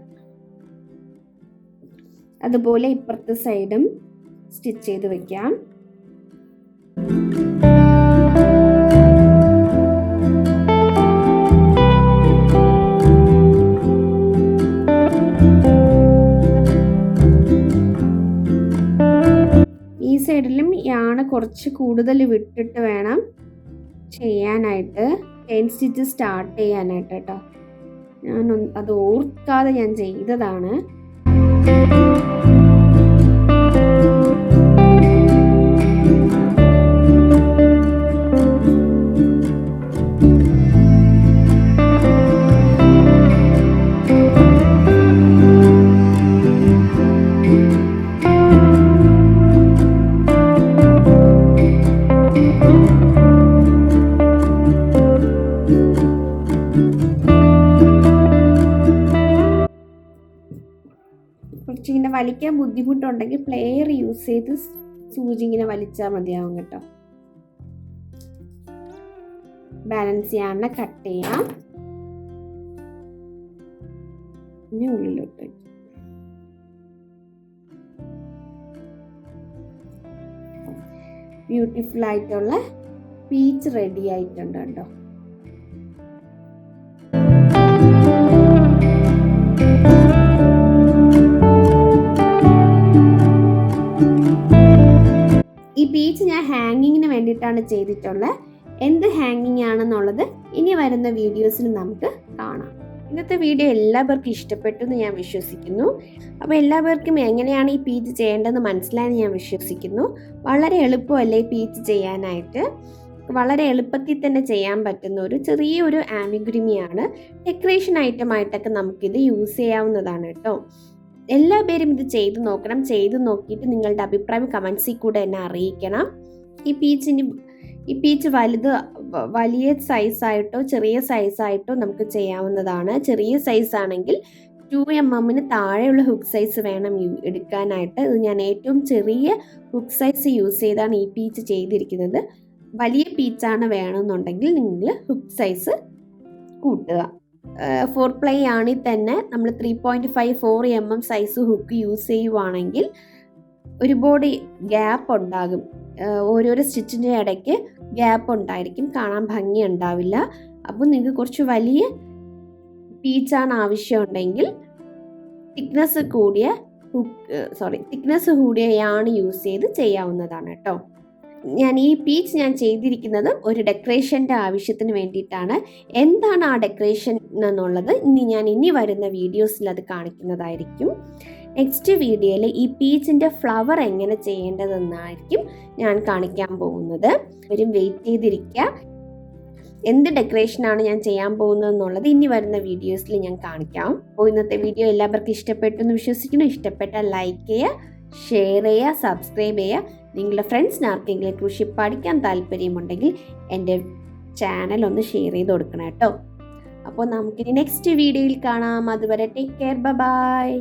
അതുപോലെ ഇപ്പുറത്തെ സൈഡും സ്റ്റിച്ച് ചെയ്ത് വെക്കാം. ഈ സൈഡിലും യാണ് കുറച്ച് കൂടുതൽ വിട്ടിട്ട് വേണം ചെയ്യാനായിട്ട്, ചെയിൻ സ്റ്റിച്ച് സ്റ്റാർട്ട് ചെയ്യാനായിട്ട് കേട്ടോ. ഞാൻ അത് ഓർക്കാതെ ഞാൻ ചെയ്തതാണ്. കുറച്ചിങ്ങനെ വലിക്കാൻ ബുദ്ധിമുട്ടുണ്ടെങ്കിൽ പ്ലെയർ യൂസ് ചെയ്ത് സൂചി ഇങ്ങനെ വലിച്ചാൽ മതിയാവും കേട്ടോ. ബാലൻസ് ചെയ്യാണ്ട് കട്ട് ചെയ്യാം. ഇനി ഉള്ളിലോട്ട് വയ്ക്കും. ബ്യൂട്ടിഫുൾ ആയിട്ടുള്ള പീച്ച് റെഡി ആയിട്ടുണ്ട് കേട്ടോ. ഈ പീച്ച് ഞാൻ ഹാങ്ങിങ്ങിന് വേണ്ടിയിട്ടാണ് ചെയ്തിട്ടുള്ളത്. എന്ത് ഹാങ്ങിങ് ആണെന്നുള്ളത് ഇനി വരുന്ന വീഡിയോസിൽ നമുക്ക് കാണാം. ഇന്നത്തെ വീഡിയോ എല്ലാവർക്കും ഇഷ്ടപ്പെട്ടു എന്ന് ഞാൻ വിശ്വസിക്കുന്നു. അപ്പോൾ എല്ലാവർക്കും എങ്ങനെയാണ് ഈ പീച്ച് ചെയ്യേണ്ടതെന്ന് മനസ്സിലായെന്ന് ഞാൻ വിശ്വസിക്കുന്നു. വളരെ എളുപ്പമല്ലേ ഈ പീച്ച് ചെയ്യാനായിട്ട്. വളരെ എളുപ്പത്തിൽ തന്നെ ചെയ്യാൻ പറ്റുന്ന ഒരു ചെറിയൊരു ആമിഗുരുമിയാണ്. ഡെക്കറേഷൻ ഐറ്റമായിട്ടൊക്കെ നമുക്കിത് യൂസ് ചെയ്യാവുന്നതാണ് കേട്ടോ. എല്ലാ പേരും ഇത് ചെയ്ത് നോക്കണം. ചെയ്ത് നോക്കിയിട്ട് നിങ്ങളുടെ അഭിപ്രായം കമൻസിൽ കൂടെ എന്നെ അറിയിക്കണം. ഈ പീച്ചിന് ഈ പീച്ച് വലിയ സൈസായിട്ടോ ചെറിയ സൈസായിട്ടോ നമുക്ക് ചെയ്യാവുന്നതാണ്. ചെറിയ സൈസാണെങ്കിൽ 2 mm താഴെയുള്ള ഹുക്ക് സൈസ് വേണം എടുക്കാനായിട്ട്. ഇത് ഞാൻ ഏറ്റവും ചെറിയ ഹുക്ക് സൈസ് യൂസ് ചെയ്താണ് ഈ പീച്ച് ചെയ്തിരിക്കുന്നത്. വലിയ പീച്ചാണ് വേണമെന്നുണ്ടെങ്കിൽ നിങ്ങൾ ഹുക്ക് സൈസ് കൂട്ടുക. 4-ply ആണെങ്കിൽ തന്നെ നമ്മൾ 3.54 mm സൈസ് ഹുക്ക് യൂസ് ചെയ്യുവാണെങ്കിൽ ഒരുപാട് ഗ്യാപ്പ് ഉണ്ടാകും. ഓരോരോ സ്റ്റിച്ചിൻ്റെ ഇടയ്ക്ക് ഗ്യാപ്പ് ഉണ്ടായിരിക്കും, കാണാൻ ഭംഗി ഉണ്ടാവില്ല. അപ്പോൾ നിങ്ങൾക്ക് കുറച്ച് വലിയ പീച്ചാണ് ആവശ്യമുണ്ടെങ്കിൽ തിക്നെസ് കൂടിയ യാൺ യൂസ് ചെയ്ത് ചെയ്യാവുന്നതാണ് കേട്ടോ. ഈ പീച്ച് ഞാൻ ചെയ്തിരിക്കുന്നത് ഒരു ഡെക്കറേഷൻ്റെ ആവശ്യത്തിന് വേണ്ടിയിട്ടാണ്. എന്താണ് ആ ഡെക്കറേഷൻ എന്നുള്ളത് ഇനി വരുന്ന വീഡിയോസിൽ അത് കാണിക്കുന്നതായിരിക്കും. നെക്സ്റ്റ് വീഡിയോയിൽ ഈ പീച്ചിൻ്റെ ഫ്ലവർ എങ്ങനെ ചെയ്യേണ്ടതെന്നായിരിക്കും ഞാൻ കാണിക്കാൻ പോകുന്നത്. വെയിറ്റ് ചെയ്തിരിക്കുക. എന്ത് ഡെക്കറേഷനാണ് ഞാൻ ചെയ്യാൻ പോകുന്നത് എന്നുള്ളത് ഇനി വരുന്ന വീഡിയോസിൽ ഞാൻ കാണിക്കാം. അപ്പോൾ ഇന്നത്തെ വീഡിയോ എല്ലാവർക്കും ഇഷ്ടപ്പെട്ടു എന്ന് വിശ്വസിക്കുന്നു. ഇഷ്ടപ്പെട്ടാൽ ലൈക്ക് ചെയ്യുക, ഷെയർ ചെയ്യുക, സബ്സ്ക്രൈബ് ചെയ്യുക. നിങ്ങളുടെ ഫ്രണ്ട്സിന് ആർക്കെങ്കിലും കൃഷി പഠിക്കാൻ താല്പര്യമുണ്ടെങ്കിൽ എൻ്റെ ചാനൽ ഒന്ന് ഷെയർ ചെയ്ത് കൊടുക്കണം കേട്ടോ. അപ്പോൾ നമുക്കിനി നെക്സ്റ്റ് വീഡിയോയിൽ കാണാം. അതുവരെ ടേക്ക് കെയർ, ബൈ.